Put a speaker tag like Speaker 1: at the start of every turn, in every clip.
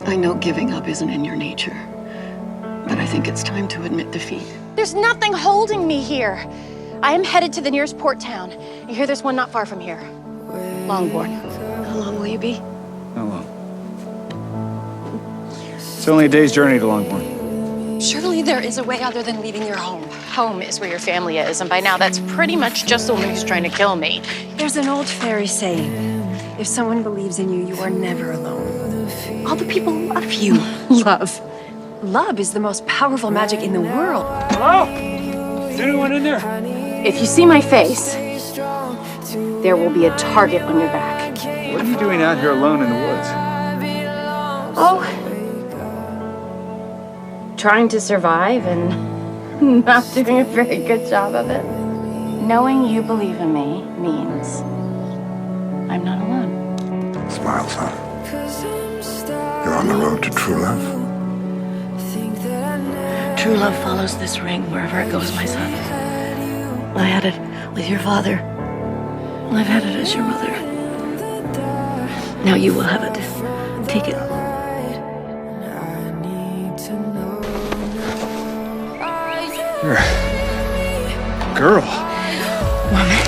Speaker 1: I know giving up isn't in your nature, but I think it's time to admit defeat.
Speaker 2: There's nothing holding me here. I am headed to the nearest port town. You hear there's one not far from here. Longbourn.
Speaker 1: How long will you be?
Speaker 3: Not long. It's only a day's journey to Longbourn.
Speaker 2: Surely there is a way other than leaving your home. Home is where your family is, and by now that's pretty much just the one who's trying to kill me.
Speaker 4: There's an old fairy saying, if someone believes in you, you are never alone. All the people love you.
Speaker 2: Love.
Speaker 4: Love is the most powerful magic in the world.
Speaker 3: Hello? Is anyone in there?
Speaker 2: If you see my face, there will be a target on your back.
Speaker 3: What are you doing out here alone in the woods?
Speaker 2: Oh. Trying to survive and not doing a very good job of it. Knowing you believe in me means I'm not alone.
Speaker 5: Smile, son. You're on the road to true love.
Speaker 1: True love follows this ring wherever it goes, my son. I had it with your father. I've had it as your mother. Now you will have it. Take it.
Speaker 3: You're a girl.
Speaker 1: Woman.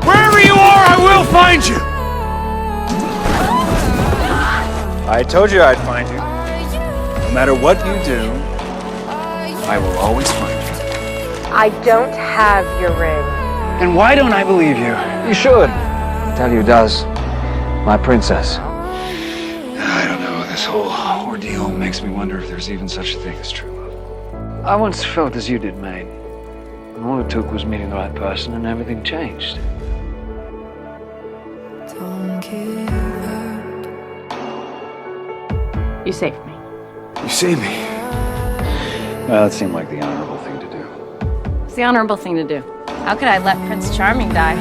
Speaker 3: Wherever you are, I will find you! I told you I'd find you. No matter what you do, I will always find you.
Speaker 4: I don't have your ring.
Speaker 3: And why don't I believe you?
Speaker 6: You should. I tell you, does. My princess.
Speaker 3: I don't know. This whole ordeal makes me wonder if there's even such a thing as true love.
Speaker 6: I once felt as you did, mate. And all it took was meeting the right person and everything changed.
Speaker 2: You saved me.
Speaker 3: You saved me. Well, that seemed like the honorable thing to do.
Speaker 2: It's the honorable thing to do. How could I let Prince Charming die?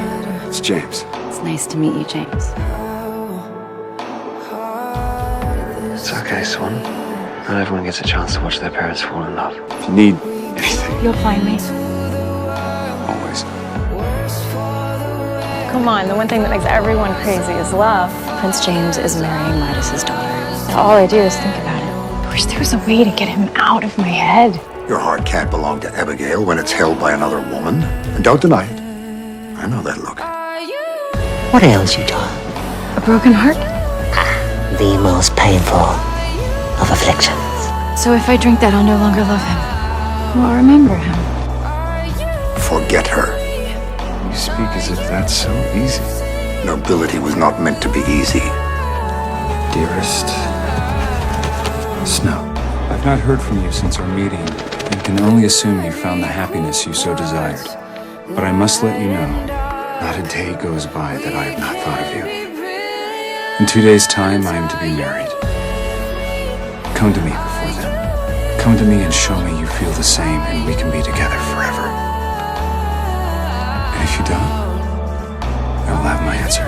Speaker 3: It's James.
Speaker 2: It's nice to meet you, James.
Speaker 6: It's okay, Swan. Not everyone gets a chance to watch their parents fall in love.
Speaker 3: If you need anything,
Speaker 2: You'll find me.
Speaker 3: always.
Speaker 2: Come on, the one thing that makes everyone crazy is love. Prince James is marrying Midas's daughter. All I do is think about it. I wish there was a way to get him out of my head.
Speaker 5: Your heart can't belong to Abigail when it's held by another woman. And don't deny it. I know that look.
Speaker 7: What ails you, John?
Speaker 2: A broken heart?
Speaker 7: The most painful of afflictions.
Speaker 2: So if I drink that, I'll no longer love him. I'll remember him.
Speaker 5: Forget her.
Speaker 3: You speak as if that's so easy.
Speaker 5: Nobility was not meant to be easy.
Speaker 3: Dearest Snow, I've not heard from you since our meeting and can only assume you found the happiness you so desired. But I must let you know, not a day goes by that I have not thought of you. In 2 days' time, I am to be married. Come to me before then. Come to me and show me you feel the same and we can be together forever. And if you don't, I will have my answer.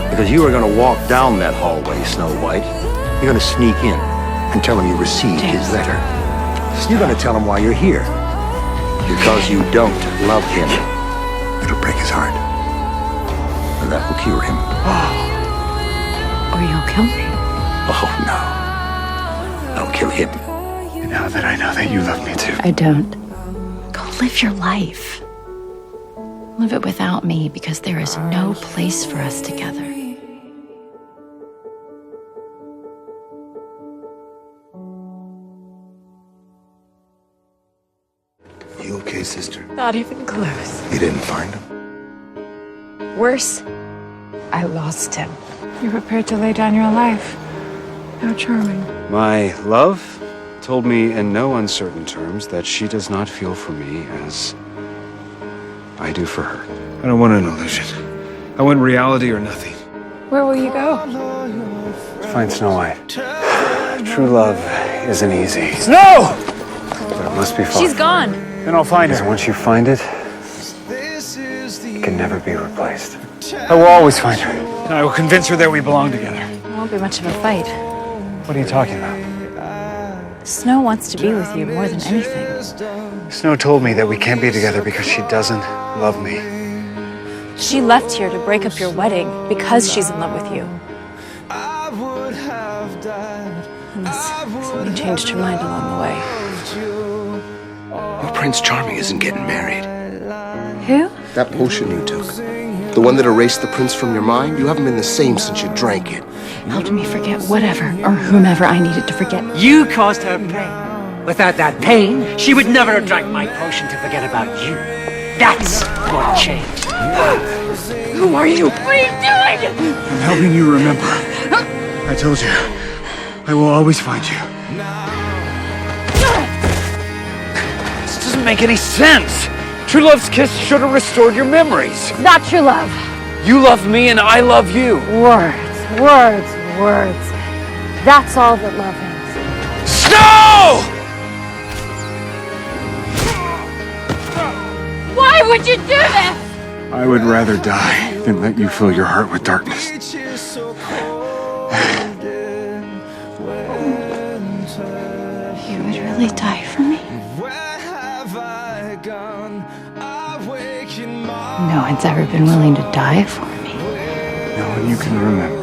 Speaker 5: Because you are going to walk down that hallway, Snow White. You're going to sneak in and tell him you received his letter. You're going to tell him why you're here. Because you don't love him. It'll break his heart. And that will cure him.
Speaker 2: Or you'll kill me.
Speaker 5: Oh, no. I'll kill him.
Speaker 3: And now that I know that you love me too.
Speaker 2: I don't. Go live your life. Live it without me, because there is no place for us together.
Speaker 5: You okay, sister?
Speaker 4: Not even close.
Speaker 5: You didn't find him?
Speaker 4: Worse, I lost him.
Speaker 8: You're prepared to lay down your life. How charming.
Speaker 3: My love told me in no uncertain terms that she does not feel for me as I do for her. I don't want an illusion. I want reality or nothing.
Speaker 8: Where will you go?
Speaker 3: Find Snow White. True love isn't easy. Snow! But it must be fun.
Speaker 8: She's gone.
Speaker 3: Then I'll find her. And once you find it, it can never be replaced. I will always find her. And I will convince her that we belong together.
Speaker 2: It won't be much of a fight.
Speaker 3: What are you talking about?
Speaker 2: Snow wants to be with you more than anything.
Speaker 3: Snow told me that we can't be together because she doesn't love me.
Speaker 8: She left here to break up your wedding because she's in love with you.
Speaker 1: Unless something changed her mind along the way.
Speaker 9: Well, Prince Charming isn't getting married.
Speaker 1: Who?
Speaker 9: That potion you took, the one that erased the prince from your mind, you haven't been the same since you drank it.
Speaker 1: Helped me forget whatever or whomever I needed to forget.
Speaker 10: You caused her pain. Without that pain, she would never have drank my potion to forget about you. That's what changed.
Speaker 1: Who are you? What are you doing?
Speaker 3: I'm helping you remember. I told you, I will always find you.
Speaker 6: This doesn't make any sense. True love's kiss should have restored your memories.
Speaker 2: Not true love.
Speaker 6: You love me and I love you.
Speaker 2: Words, words, words. That's all that love is.
Speaker 6: Snow!
Speaker 2: Why would you do this?
Speaker 3: I would rather die than let you fill your heart with darkness.
Speaker 1: You would really die for me? No one's ever been willing to die for me.
Speaker 3: No one you can remember.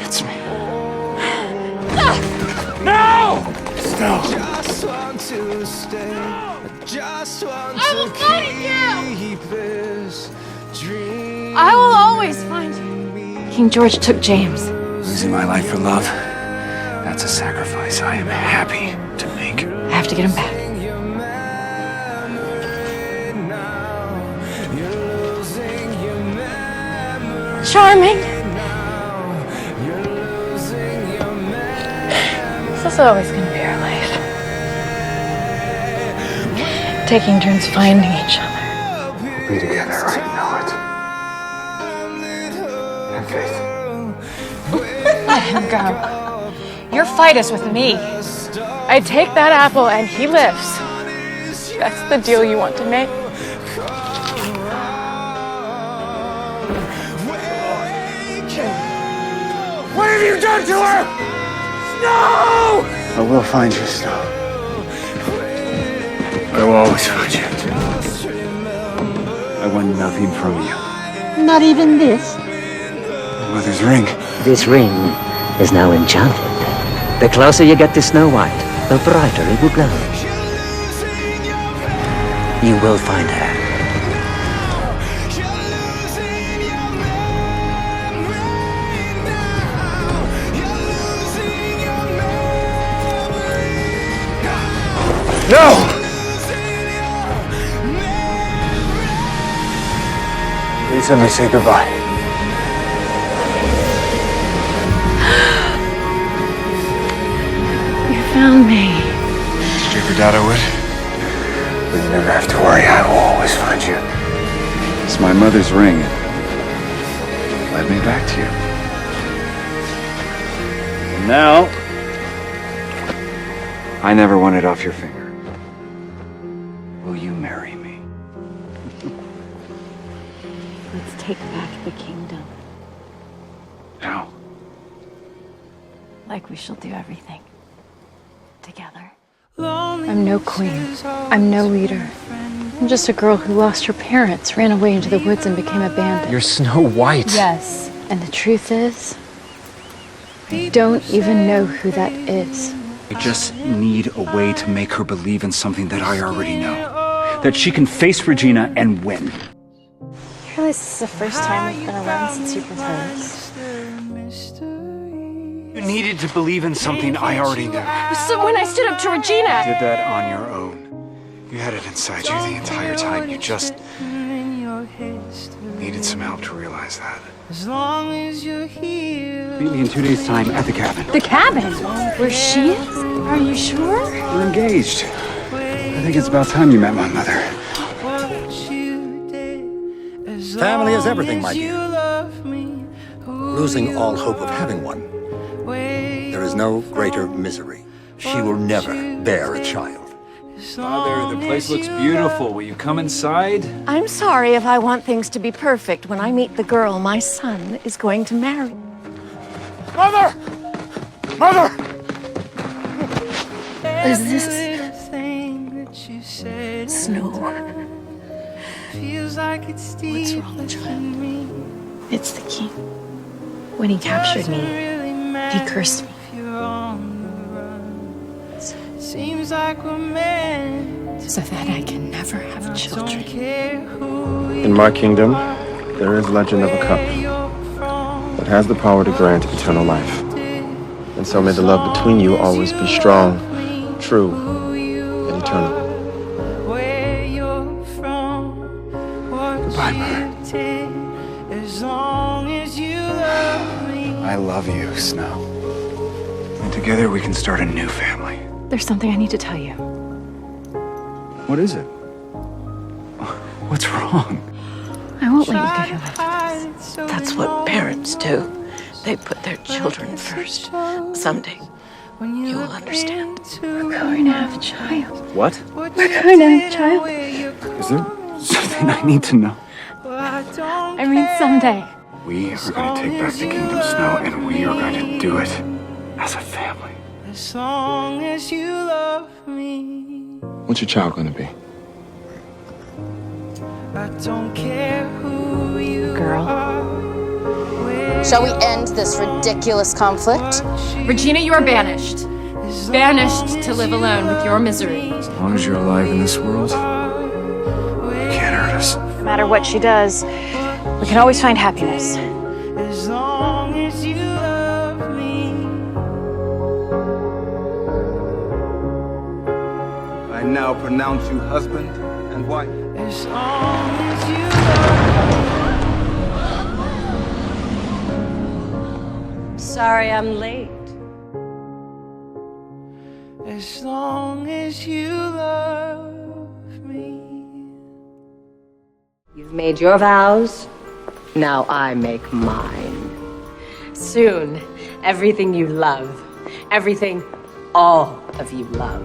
Speaker 3: It's me.
Speaker 6: No!
Speaker 3: No!
Speaker 2: I will find you! I will always find you.
Speaker 1: King George took James.
Speaker 3: Losing my life for love, that's a sacrifice I am happy to make.
Speaker 1: I have to get him back. Charming. This is always going to be our life. Taking turns finding each other.
Speaker 3: We'll be together, I know it. Have faith.
Speaker 8: Let him go. Your fight is with me. I take that apple and he lives. That's the deal you want to make?
Speaker 6: What have you done to her? No!
Speaker 3: I will find you, Snow. I will always find you. I want nothing from you.
Speaker 7: Not even this?
Speaker 3: My mother's ring.
Speaker 7: This ring is now enchanted. The closer you get to Snow White, the brighter it will glow. You will find her.
Speaker 3: No! Please let me say goodbye.
Speaker 1: You found me.
Speaker 3: Did you ever doubt I would? But you never have to worry, I will always find you. It's my mother's ring. It led me back to you. And now, I never want it off your finger. Will you marry me?
Speaker 1: Let's take back the kingdom.
Speaker 3: How?
Speaker 1: Like we shall do everything. Together.
Speaker 8: I'm no queen. I'm no leader. I'm just a girl who lost her parents, ran away into the woods, and became a bandit.
Speaker 6: You're Snow White.
Speaker 8: Yes. And the truth is, I don't even know who that is.
Speaker 3: I just need a way to make her believe in something that I already know. That she can face Regina and win.
Speaker 8: You realize this is the first time we've been alone since you proposed?
Speaker 3: You needed to believe in something I already knew.
Speaker 8: So when I stood up to Regina...
Speaker 3: You did that on your own. You had it inside you the entire time. You just needed some help to realize that. Meet me in 2 days' time at the cabin.
Speaker 8: The cabin? Where she is? Are you sure?
Speaker 3: We're engaged. I think it's about time you met my mother.
Speaker 5: Family is everything, my dear. Losing all hope of having one, there is no greater misery. She will never bear a child.
Speaker 6: Father, the place looks beautiful. Will you come inside?
Speaker 1: I'm sorry if I want things to be perfect when I meet the girl my son is going to marry.
Speaker 3: Mother! Mother!
Speaker 1: Is this Snow What's wrong, child?
Speaker 2: It's the king. When he captured me, he cursed me. So that I can never have children.
Speaker 11: In my kingdom, there is legend of a cup that has the power to grant eternal life. And so may the love between you always be strong, true, and eternal.
Speaker 3: Goodbye, Mother. I love you, Snow. And together we can start a new family.
Speaker 2: There's something I need to tell you.
Speaker 3: What is it? What's wrong?
Speaker 2: I won't let you give your life to this.
Speaker 1: That's what parents do. They put their children first. Someday, you will understand.
Speaker 2: We're going to have a child.
Speaker 3: What?
Speaker 2: We're going to have a child.
Speaker 3: Is there something I need to know?
Speaker 2: I mean, someday.
Speaker 3: We are going to take back the Kingdom, Snow, and we are going to do it as a family.
Speaker 12: As long as you love me,
Speaker 11: What's your child going to be?
Speaker 12: I don't care who you
Speaker 2: Girl.
Speaker 12: are.
Speaker 13: Shall we end this ridiculous conflict?
Speaker 2: Regina, you are banished. Banished to live alone with your misery.
Speaker 3: As long as you're alive in this world, you can't hurt us.
Speaker 2: No matter what she does, we can always find happiness.
Speaker 12: As long as you love me.
Speaker 3: I now pronounce you husband and wife.
Speaker 12: As long as you love
Speaker 1: Sorry I'm late.
Speaker 12: me. As long as you love me.
Speaker 7: You've made your vows. Now I make mine. Soon, everything you love, everything all of you love,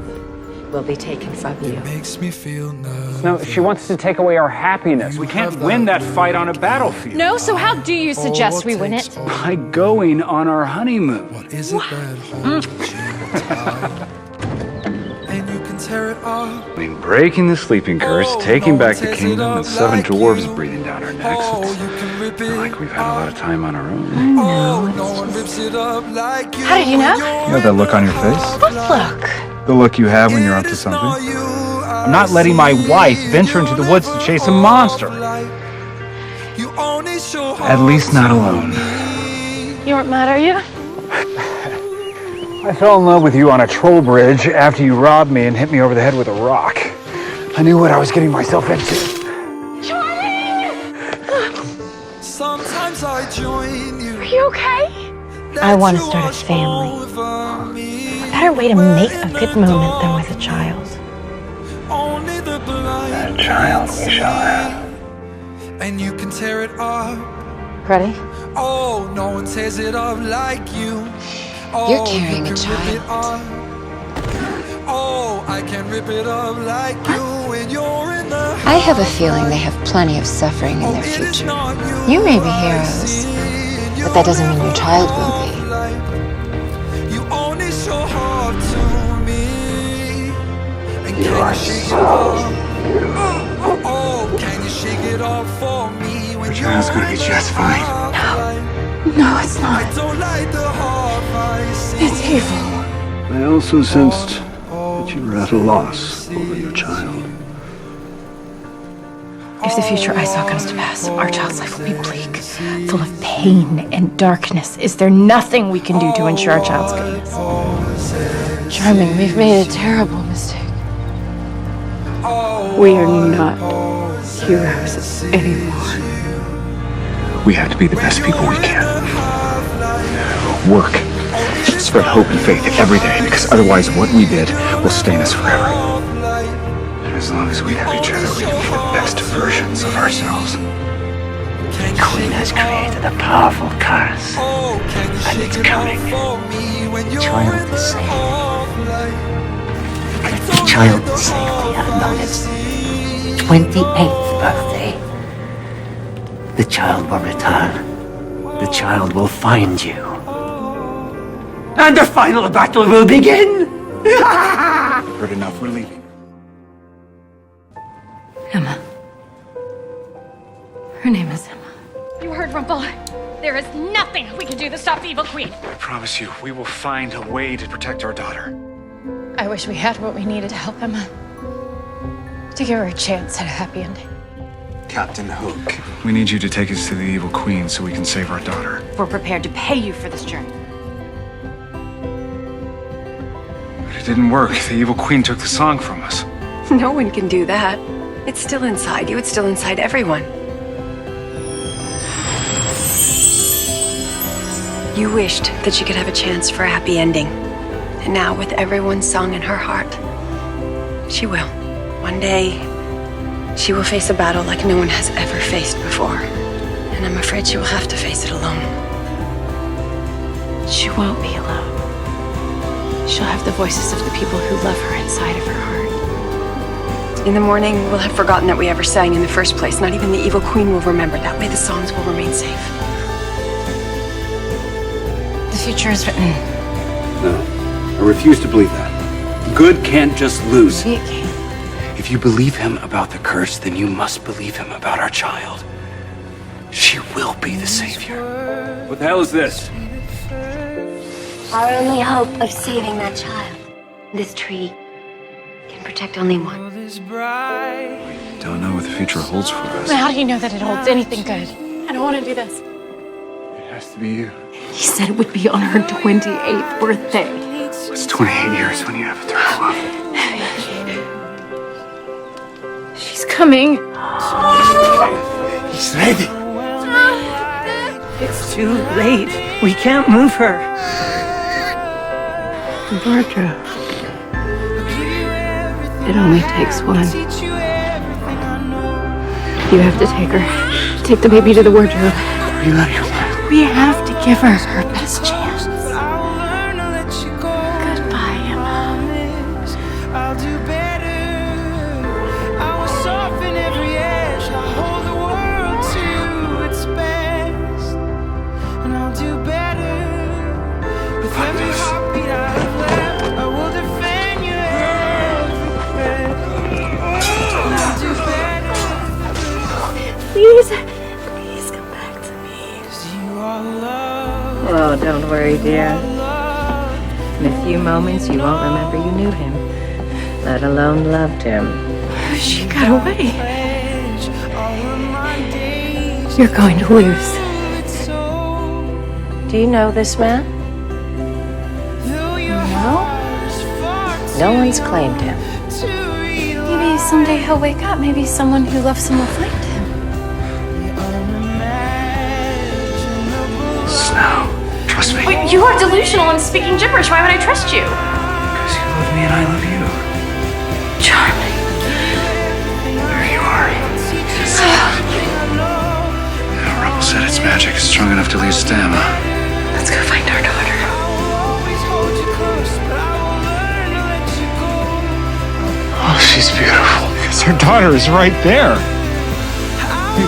Speaker 7: will be taken from you.
Speaker 12: Makes me feel nervous.
Speaker 6: No, she wants to take away our happiness. We can't win that fight on a battlefield.
Speaker 8: No, so how do you suggest we win it?
Speaker 6: By going on our honeymoon.
Speaker 12: What is it that holds you tight? And you can tear it up.
Speaker 3: I mean, breaking the sleeping curse, taking back the kingdom, and 7 dwarves breathing down our necks. It's not like we've had a lot of time on our own.
Speaker 12: Oh, no one rips it up like you.
Speaker 2: How did you know?
Speaker 3: You know that look on your face?
Speaker 2: What look?
Speaker 3: The look you have when you're up to something?
Speaker 6: I'm not letting my wife venture into the woods to chase a monster.
Speaker 3: At least not alone.
Speaker 2: You weren't mad, are you?
Speaker 6: I fell in love with you on a troll bridge after you robbed me and hit me over the head with a rock. I knew what I was getting myself into.
Speaker 12: Sometimes I join you.
Speaker 2: Are you okay? I want to start a family. What better way to make a good moment than with a child?
Speaker 3: That child we shall have.
Speaker 12: And you can tear it up.
Speaker 2: Ready?
Speaker 12: Oh, no one tears it up like you. Oh,
Speaker 13: You're carrying
Speaker 12: you
Speaker 13: a
Speaker 12: can rip it
Speaker 13: child.
Speaker 12: up. Oh, I can rip it up like you when you're in the
Speaker 13: I have a feeling they have plenty of suffering in their future. You may be heroes, but that doesn't mean your child will be.
Speaker 12: You only show heart to me. And
Speaker 3: You are so beautiful.
Speaker 12: Oh, can you shake it off for me when
Speaker 3: Regina's gonna be just fine.
Speaker 2: No, it's not.
Speaker 12: I don't like the heart I see.
Speaker 2: It's evil.
Speaker 5: I also sensed that you were at a loss over your child.
Speaker 2: If the future I saw comes to pass, our child's life will be bleak, full of pain and darkness. Is there nothing we can do to ensure our child's goodness? Charming, we've made a terrible mistake. We are not heroes anymore.
Speaker 3: We have to be the best people we can. Work. Spread hope and faith every day, because otherwise what we did will stain us forever. And as long as we have each other, we can be the best versions of ourselves.
Speaker 10: The Queen has created a powerful curse, and it's coming. The child is saved. And if the child is saved on its 28th birthday, the child will return. The child will find you. And the final battle will begin!
Speaker 3: Heard enough, we're leaving.
Speaker 2: Emma, Her name is Emma.
Speaker 8: You heard Rumple. There is nothing we can do to stop the evil queen.
Speaker 6: I promise you, we will find a way to protect our daughter.
Speaker 8: I wish we had what we needed to help Emma. To give her a chance at a happy ending.
Speaker 3: Captain Hook. We need you to take us to the Evil Queen so we can save our daughter.
Speaker 2: We're prepared to pay you for this journey.
Speaker 3: But it didn't work. The Evil Queen took the song from us.
Speaker 4: No one can do that. It's still inside you. It's still inside everyone. You wished that she could have a chance for a happy ending. And now, with everyone's song in her heart, she will. One day, she will face a battle like no one has ever faced before. And I'm afraid she will have to face it alone.
Speaker 2: She won't be alone. She'll have the voices of the people who love her inside of her heart.
Speaker 4: In the morning, we'll have forgotten that we ever sang in the first place. Not even the Evil Queen will remember. That way, the songs will remain safe.
Speaker 2: The future is written.
Speaker 3: No, I refuse to believe that. Good can't just lose.
Speaker 2: It can.
Speaker 3: If you believe him about the curse, then you must believe him about our child. She will be the savior. What the hell is this?
Speaker 1: Our only hope of saving that child. This tree can protect only one.
Speaker 3: Don't know what the future holds for us.
Speaker 8: How do you know that it holds anything good? I don't want to do this.
Speaker 3: It has to be you.
Speaker 2: He said it would be on her 28th birthday.
Speaker 3: It's 28 years when you have eternal love.
Speaker 2: She's coming.
Speaker 10: He's ready. It's too late. We can't move her.
Speaker 1: Georgia. It only takes one.
Speaker 2: You have to take her. Take the baby to the wardrobe.
Speaker 3: Are you out of your mind?
Speaker 2: We have to give her her best chance. Goodbye, Emma.
Speaker 12: I'll do better. I will soften every edge. I'll hold the world to its best. And I'll do better. With every heartbeat I have left, I will defend you every breath. And I'll do better.
Speaker 2: Please come back to me.
Speaker 12: 'Cause you are love.
Speaker 7: Oh, don't worry, dear. In a few moments, you won't remember you knew him, let alone loved him.
Speaker 2: She got away.
Speaker 12: All of my days.
Speaker 2: You're going to lose.
Speaker 7: Do you know this man?
Speaker 2: No?
Speaker 7: No one's claimed him.
Speaker 2: Maybe someday he'll wake up. Maybe someone who loves him will find him.
Speaker 3: Snow, trust me.
Speaker 8: Wait, you are delusional and speaking gibberish. Why would I trust you?
Speaker 3: Because you love me and I love you.
Speaker 2: Charming.
Speaker 3: There you are. Rumble said its magic is strong enough to leave Stamma.
Speaker 2: Let's go find our daughter.
Speaker 6: Oh, she's beautiful. Because her daughter is right there.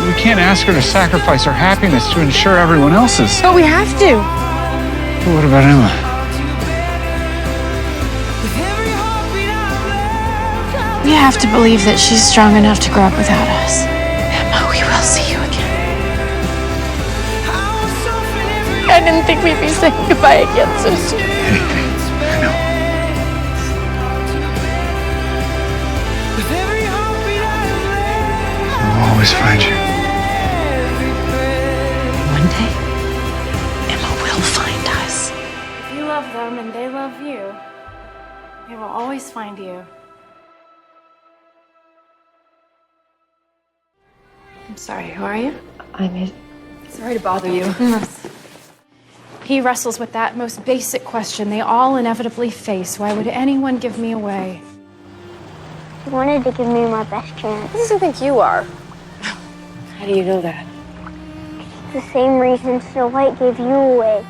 Speaker 6: We can't ask her to sacrifice her happiness to ensure everyone else's.
Speaker 8: But we have to.
Speaker 6: But what about Emma?
Speaker 8: We have to believe that she's strong enough to grow up without us. Emma, we will see you again. I didn't think we'd be saying goodbye again so soon.
Speaker 3: I know. I'll always find you.
Speaker 2: One day, Emma will find us.
Speaker 8: If you love them and they love you, they will always find you. I'm sorry, who are you?
Speaker 2: Sorry to bother you.
Speaker 8: He wrestles with that most basic question they all inevitably face. Why would anyone give me away?
Speaker 14: He wanted to give me my best chance.
Speaker 4: Who does he think you are? How do you know that?
Speaker 14: It's the same reason Snow White gave you away.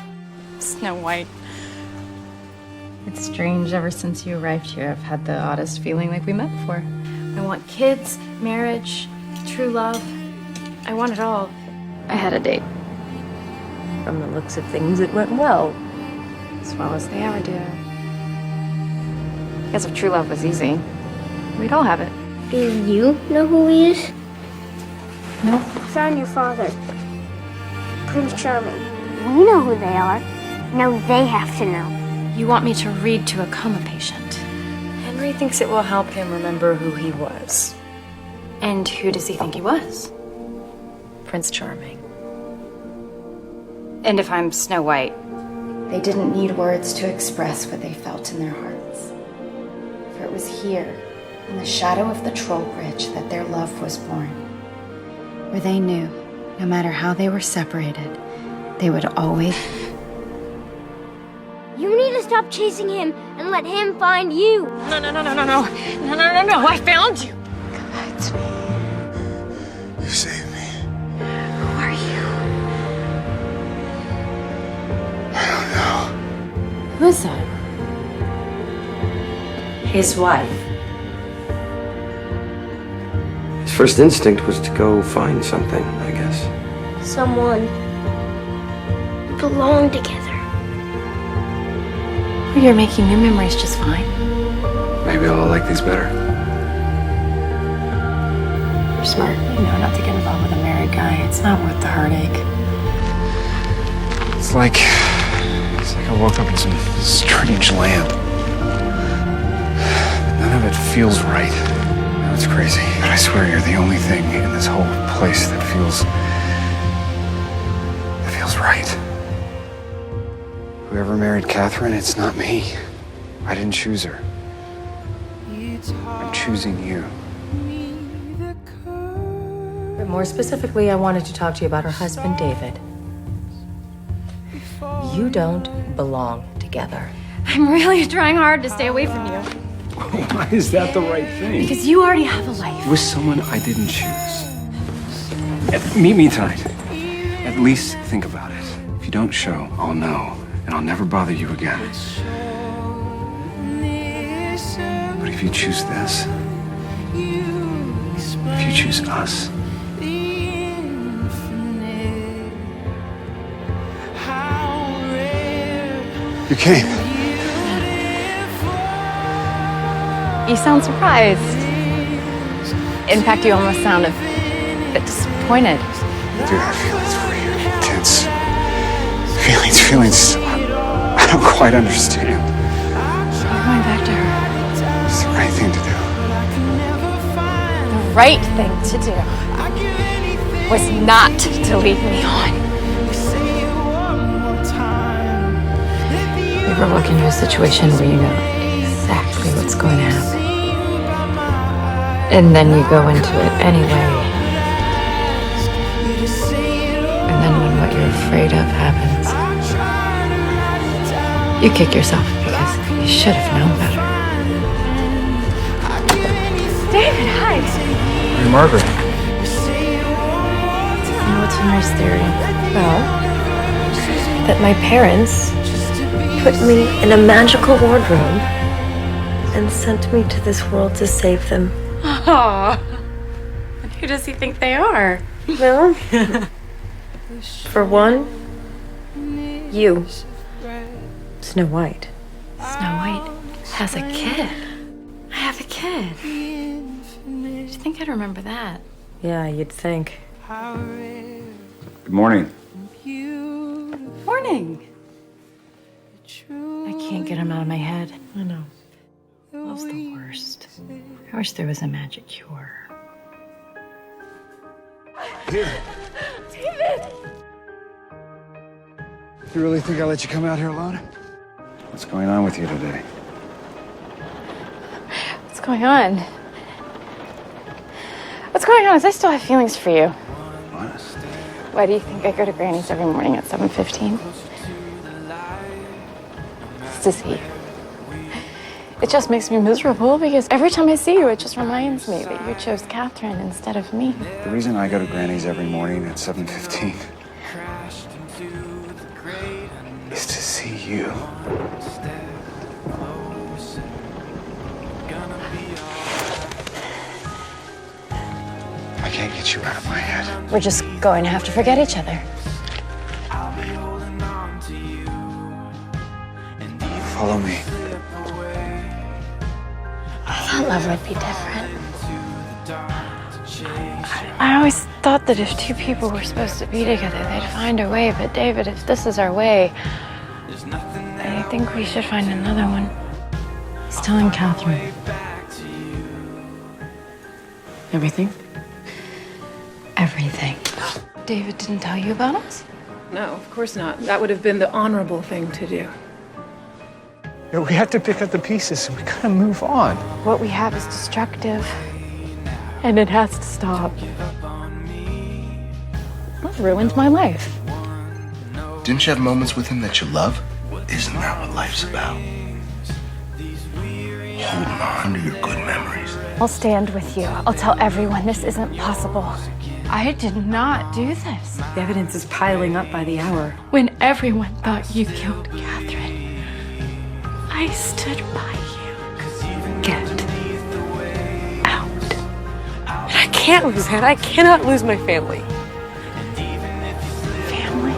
Speaker 8: Snow White.
Speaker 2: It's strange. Ever since you arrived here, I've had the oddest feeling like we met before.
Speaker 8: I want kids, marriage, true love. I want it all.
Speaker 2: I had a date.
Speaker 7: From the looks of things, it went well.
Speaker 8: As well as they ever do.
Speaker 2: Because if true love was easy, we'd all have it.
Speaker 14: Do you know who he is?
Speaker 2: No.
Speaker 14: found your father, Prince Charming. We know who they are. Now they have to know.
Speaker 2: You want me to read to a coma patient.
Speaker 7: Henry thinks it will help him remember who he was.
Speaker 2: And who does he think he was?
Speaker 7: Prince Charming.
Speaker 2: And if I'm Snow White? They didn't need words to express what they felt in their hearts. For it was here, in the shadow of the Troll Bridge, that their love was born. Where they knew, no matter how they were separated, they would always...
Speaker 14: You need to stop chasing him and let him find you.
Speaker 8: No. I found you.
Speaker 2: Come back to me.
Speaker 3: You saved me.
Speaker 2: Who are you?
Speaker 3: I don't know.
Speaker 2: Who is that?
Speaker 7: His wife.
Speaker 11: His first instinct was to go find something, I guess.
Speaker 14: Someone. We belong together.
Speaker 2: You're making new memories just fine.
Speaker 3: Maybe I'll like these better.
Speaker 2: You're smart. You know not to get involved with a married guy. It's not worth the heartache.
Speaker 3: It's like I woke up in some strange land. None of it feels right. I know it's crazy, but I swear you're the only thing in this whole place that feels right. Whoever married Catherine, it's not me. I didn't choose her. I'm choosing you.
Speaker 7: But more specifically, I wanted to talk to you about her husband, David. You don't belong together.
Speaker 2: I'm really trying hard to stay away from you.
Speaker 3: Why is that the right thing?
Speaker 2: Because you already have a life.
Speaker 3: With someone I didn't choose. Meet me tonight. At least think about it. If you don't show, I'll know. And I'll never bother you again. But if you choose this, if you choose us, you came.
Speaker 8: You sound surprised. In fact, you almost sound a bit disappointed.
Speaker 3: Dude, I have feelings for you. Intense. Feelings. I don't quite understand.
Speaker 2: You're going back to her.
Speaker 3: It's the right thing to do.
Speaker 8: The right thing to do was not to lead me on.
Speaker 2: You ever walk into a situation where you know exactly what's going to happen, and then you go into it anyway, and then when what you're afraid of happens, you kick yourself because you should have known better.
Speaker 8: David, hi.
Speaker 3: Hey, Margaret.
Speaker 2: You know what's Henry's theory?
Speaker 7: Well, that my parents put me in a magical wardrobe and sent me to this world to save them.
Speaker 2: Oh, who does he think they are?
Speaker 7: Well, for one, you, Snow White.
Speaker 2: Snow White has a kid. I have a kid. You'd think I'd remember that.
Speaker 7: Yeah, you'd think.
Speaker 3: Good morning.
Speaker 2: Morning. I can't get him out of my head.
Speaker 7: I know.
Speaker 2: Love's the worst. I wish there was a magic cure.
Speaker 3: Here.
Speaker 2: David!
Speaker 3: You really think I let you come out here alone? What's going on with you today?
Speaker 8: What's going on? What's going on is I still have feelings for you.
Speaker 3: What?
Speaker 8: Why do you think I go to Granny's every morning at 7:15? It's to see you. It just makes me miserable because every time I see you, it just reminds me that you chose Catherine instead of me.
Speaker 3: The reason I go to Granny's every morning at 7:15 is to see you. I can't get you out of my head.
Speaker 8: We're just going to have to forget each other.
Speaker 3: Follow me.
Speaker 8: I thought love would be different.
Speaker 3: I
Speaker 8: I always thought that if two people were supposed to be together, they'd find a way. But David, if this is our way, I think we should find another one.
Speaker 2: He's telling Catherine. Everything?
Speaker 8: Everything. David didn't tell you about us?
Speaker 15: No, of course not. That would have been the honorable thing to do.
Speaker 6: Yeah, we have to pick up the pieces and we gotta move on.
Speaker 8: What we have is destructive, and it has to stop. That ruined my life.
Speaker 9: Didn't you have moments with him that you love? Isn't that what life's about? Holding on to your good memories.
Speaker 8: I'll stand with you. I'll tell everyone this isn't possible. I did not do this.
Speaker 4: The evidence is piling up by the hour.
Speaker 8: When everyone thought you killed Catherine, I stood by you.
Speaker 4: Get out. And I can't lose that. I cannot lose my family.
Speaker 8: Family?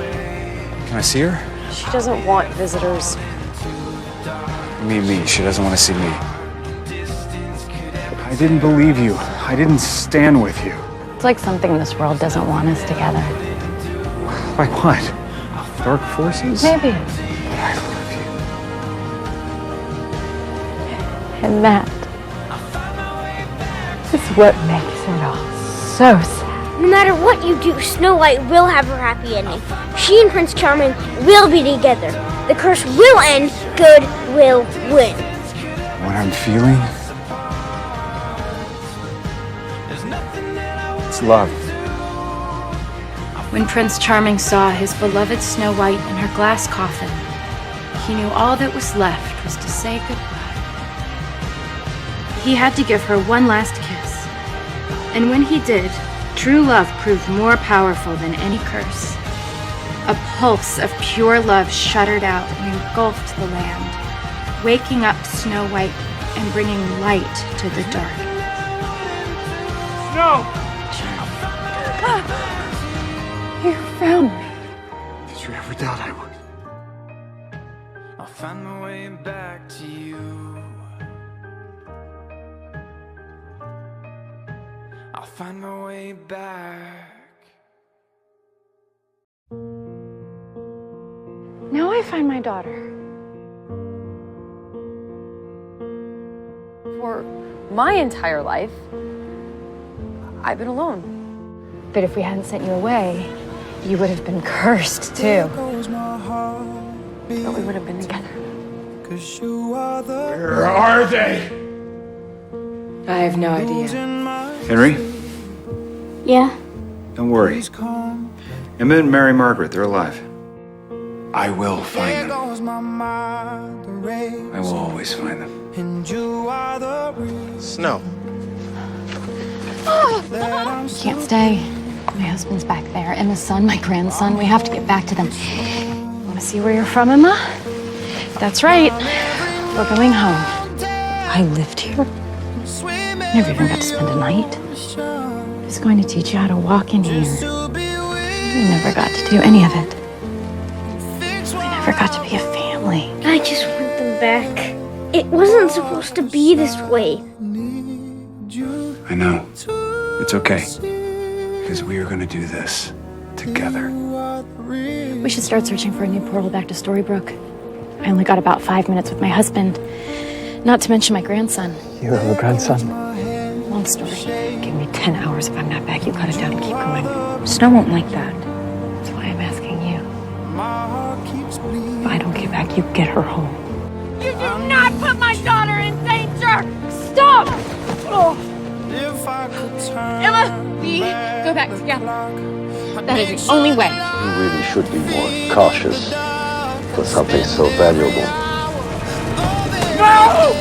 Speaker 3: Can I see her?
Speaker 4: She doesn't want visitors.
Speaker 3: Me. She doesn't want to see me. I didn't believe you. I didn't stand with you.
Speaker 8: It's like something this world doesn't want us together.
Speaker 3: Like what? Dark forces?
Speaker 8: Maybe.
Speaker 3: But I love you.
Speaker 8: And that is what makes it all so sad.
Speaker 14: No matter what you do, Snow White will have her happy ending. She and Prince Charming will be together. The curse will end. Good will win.
Speaker 3: What I'm feeling? It's love.
Speaker 2: When Prince Charming saw his beloved Snow White in her glass coffin, he knew all that was left was to say goodbye. He had to give her one last kiss. And when he did, true love proved more powerful than any curse. A pulse of pure love shuddered out and engulfed the land, waking up Snow White and bringing light to the dark.
Speaker 6: No!
Speaker 8: You found me.
Speaker 9: Did you ever doubt I would?
Speaker 12: I'll find my way back to you. I'll find my way back.
Speaker 8: Now I find my daughter.
Speaker 7: For my entire life, I've been alone.
Speaker 8: But if we hadn't sent you away, you would have been cursed too.
Speaker 7: But we would have been together.
Speaker 6: Where are they?
Speaker 2: I have no idea.
Speaker 3: Henry,
Speaker 14: Yeah?
Speaker 3: don't worry. Emmett and Mary Margaret, they're alive. I will find them. I will always find them.
Speaker 9: Snow.
Speaker 8: Can't stay. My husband's back there, and the son, my grandson. We have to get back to them. Want to see where you're from, Emma? That's right. We're going home. I lived here. Never even got to spend a night. He's going to teach you how to walk in here. We never got to do any of it. We never got to be a family.
Speaker 14: I just want them back. It wasn't supposed to be this way.
Speaker 3: I know. It's okay. Because we are going to do this together.
Speaker 8: We should start searching for a new portal back to Storybrooke. I only got about 5 minutes with my husband. Not to mention my grandson.
Speaker 6: You have a grandson?
Speaker 8: Long story. Give me 10 hours. If I'm not back, you cut it down and keep going. Snow won't like that. That's why I'm asking you. If I don't get back, you get her home.
Speaker 2: You do not put my daughter in danger! Stop! Oh. Emma, we go back together. That is the only way.
Speaker 5: You really should be more cautious for something so valuable.
Speaker 2: No!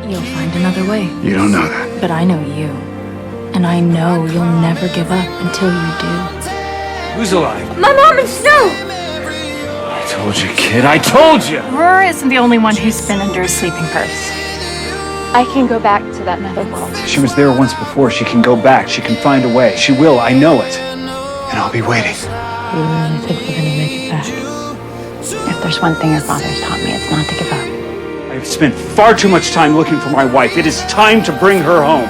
Speaker 2: You'll find another way.
Speaker 3: You don't know that.
Speaker 2: But I know you. And I know you'll never give up until you do.
Speaker 3: Who's alive?
Speaker 14: My mom and Snow!
Speaker 3: I told you, kid. I told you!
Speaker 8: Aurora isn't the only one who's been under a sleeping curse. I can go back to that netherworld.
Speaker 3: She was there once before. She can go back. She can find a way. She will. I know it. And I'll be waiting.
Speaker 8: You really think we're gonna make it back? If there's one thing your father's taught me, it's not to give up.
Speaker 3: I've spent far too much time looking for my wife. It is time to bring her home.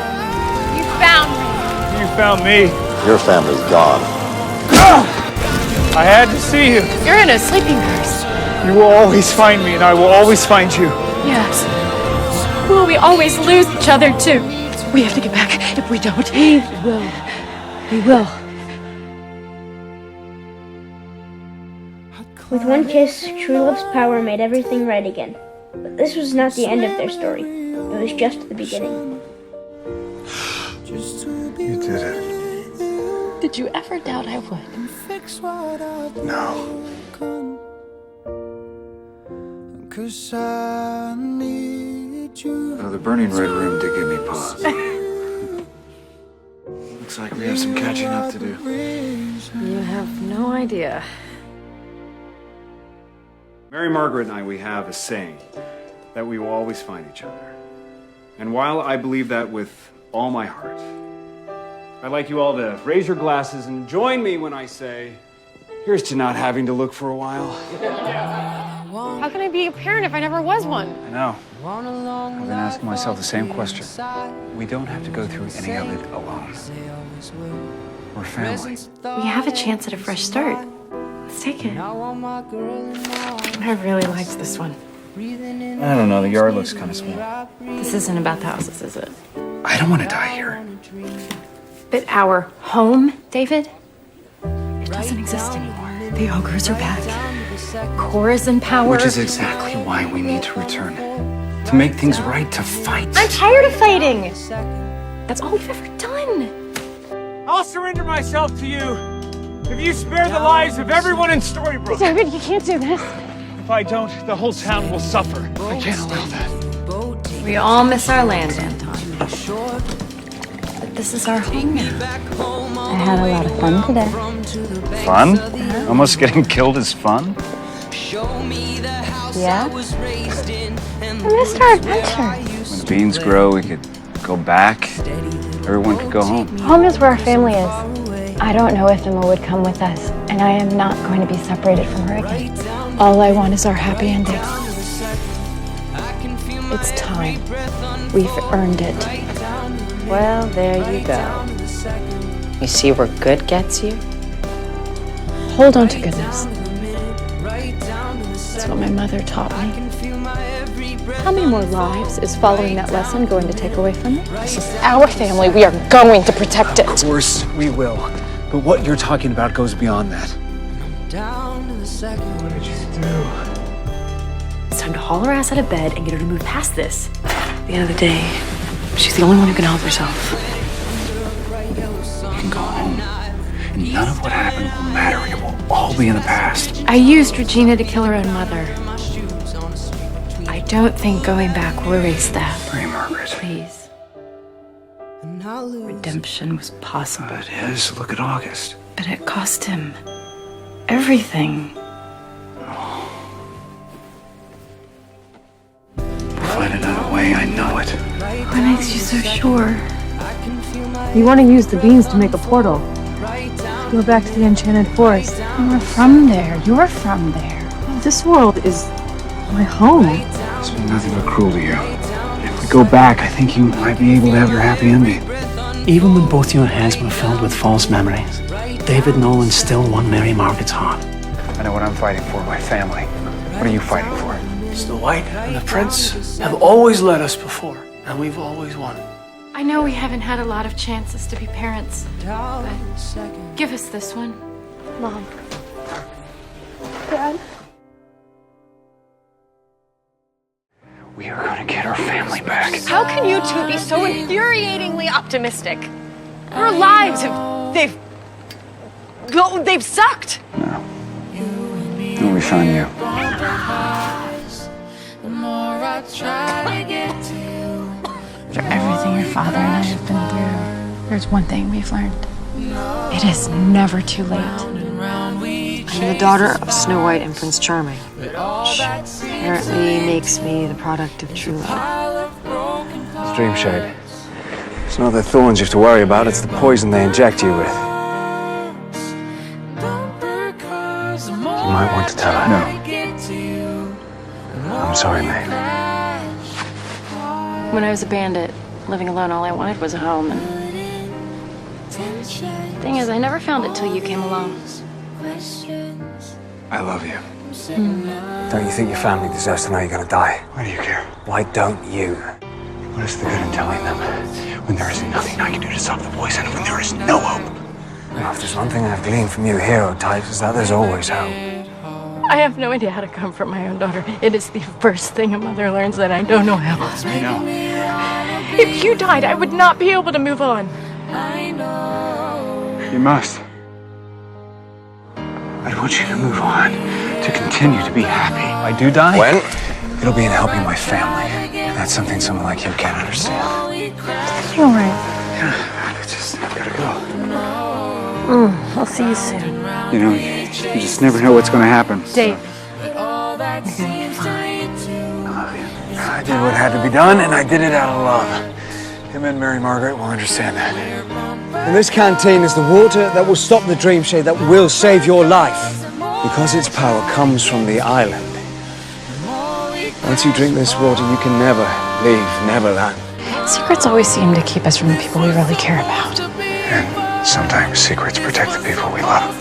Speaker 2: You found me.
Speaker 6: You found me.
Speaker 5: Your family's gone.
Speaker 6: I had to see you.
Speaker 2: You're in a sleeping curse.
Speaker 6: You will always find me, and I will always find you.
Speaker 2: Yes. Will we always lose each other, too? We have to get back. If we don't, we will. We will.
Speaker 14: With one kiss, true love's power made everything right again. But this was not the end of their story. It was just the beginning.
Speaker 3: You did it.
Speaker 2: Did you ever doubt I would?
Speaker 3: No. The burning red room did give me pause. Looks like we have some catching up to do.
Speaker 2: You have no idea.
Speaker 3: Mary Margaret and I, we have a saying that we will always find each other. And while I believe that with all my heart, I'd like you all to raise your glasses and join me when I say, here's to not having to look for a while.
Speaker 2: How can I be a parent if I never was one?
Speaker 3: I know. I've been asking myself the same question. We don't have to go through any of it alone. We're family.
Speaker 1: We have a chance at a fresh start. Let's take it.
Speaker 2: I really liked this one.
Speaker 3: I don't know, the yard looks kind of small.
Speaker 2: This isn't about the houses, is it?
Speaker 3: I don't want to die here.
Speaker 2: But our home, David, it doesn't exist anymore. The ogres are back. Cora's in power.
Speaker 3: Which is exactly why we need to return. To make things right, to fight.
Speaker 2: I'm tired of fighting. That's all we've ever done.
Speaker 6: I'll surrender myself to you if you spare the lives of everyone in Storybrooke.
Speaker 2: David, you can't do this.
Speaker 6: If I don't, the whole town will suffer. I can't allow that.
Speaker 2: We all miss our land, Anton. But this is our home now.
Speaker 8: I had a lot of fun today.
Speaker 3: Fun? Almost getting killed is fun?
Speaker 8: Yeah? I missed our adventure.
Speaker 3: When the beans grow, we could go back. Everyone could go home.
Speaker 8: Home is where our family is. I don't know if Emma would come with us, and I am not going to be separated from her again. All I want is our happy ending. It's time. We've earned it.
Speaker 7: Well, there you go. You see where good gets you?
Speaker 8: Hold on to goodness. That's what my mother taught me. How many more lives is following that lesson going to take away from it? This is our family. We are going to protect it.
Speaker 3: Of course we will. But what you're talking about goes beyond that. What did you do?
Speaker 1: It's time to haul her ass out of bed and get her to move past this. At the end of the day, she's the only one who can help herself.
Speaker 3: You can go home. And none of what happened will matter. It will all be in the past.
Speaker 2: I used Regina to kill her own mother. I don't think going back will erase that.
Speaker 3: Mary Margaret.
Speaker 2: Please. Redemption was possible.
Speaker 3: It is. Look at August.
Speaker 1: But it cost him everything.
Speaker 3: We'll find another way. I know it.
Speaker 1: What makes you so sure?
Speaker 15: You want to use the beans to make a portal. Go back to the Enchanted Forest.
Speaker 2: You're from there. You're from there.
Speaker 15: This world is my home.
Speaker 3: It's been nothing but cruel to you. If we go back, I think you might be able to have your happy ending.
Speaker 10: Even when both your heads were filled with false memories, David Nolan still won Mary Margaret's heart.
Speaker 3: I know what I'm fighting for, my family. What are you fighting for?
Speaker 10: Snow White and the Prince have always led us before, and we've always won.
Speaker 2: I know we haven't had a lot of chances to be parents, but give us this one.
Speaker 14: Mom. Dad.
Speaker 3: We are going to get our family back.
Speaker 2: How can you two be so infuriatingly optimistic? Our lives they've sucked.
Speaker 3: No. We'll be fine, you.
Speaker 2: For everything your father and I have been through, there's one thing we've learned. It is never too late.
Speaker 7: I'm the daughter of Snow White and Prince Charming, which apparently makes me the product of true love.
Speaker 3: It's Dreamshade. It's not the thorns you have to worry about, it's the poison they inject you with. You might want to tell her. No. I'm sorry, Maeve.
Speaker 2: When I was a bandit, living alone, all I wanted was a home, and Thing is, I never found it till you came along.
Speaker 3: I love you.
Speaker 16: Don't you think your family deserves to know you're gonna die?
Speaker 3: Why do you care?
Speaker 16: Why don't you?
Speaker 3: What is the good in telling them when there is nothing I can do to stop the poison, when there is no hope?
Speaker 16: Well, if there's one thing I've gleaned from you hero types, is that there's always hope.
Speaker 2: I have no idea how to comfort my own daughter. It is the first thing a mother learns that I don't know how.
Speaker 3: I know.
Speaker 2: If you died, I would not be able to move on.
Speaker 3: You must. I want you to move on, to continue to be happy. If I do die,
Speaker 16: When?
Speaker 3: it'll be in helping my family. And that's something someone like you can't understand.
Speaker 2: You all right?
Speaker 3: Yeah, I've gotta go.
Speaker 2: I'll see you soon.
Speaker 6: You know, you just never know what's going to happen.
Speaker 2: Dave.
Speaker 16: I did what had to be done, and I did it out of love. Him and Mary Margaret will understand that.
Speaker 17: And this canteen is the water that will stop the dream shade, that will save your life. Because its power comes from the island. Once you drink this water, you can never leave Neverland.
Speaker 2: Secrets always seem to keep us from the people we really care about.
Speaker 3: And sometimes secrets protect the people we love.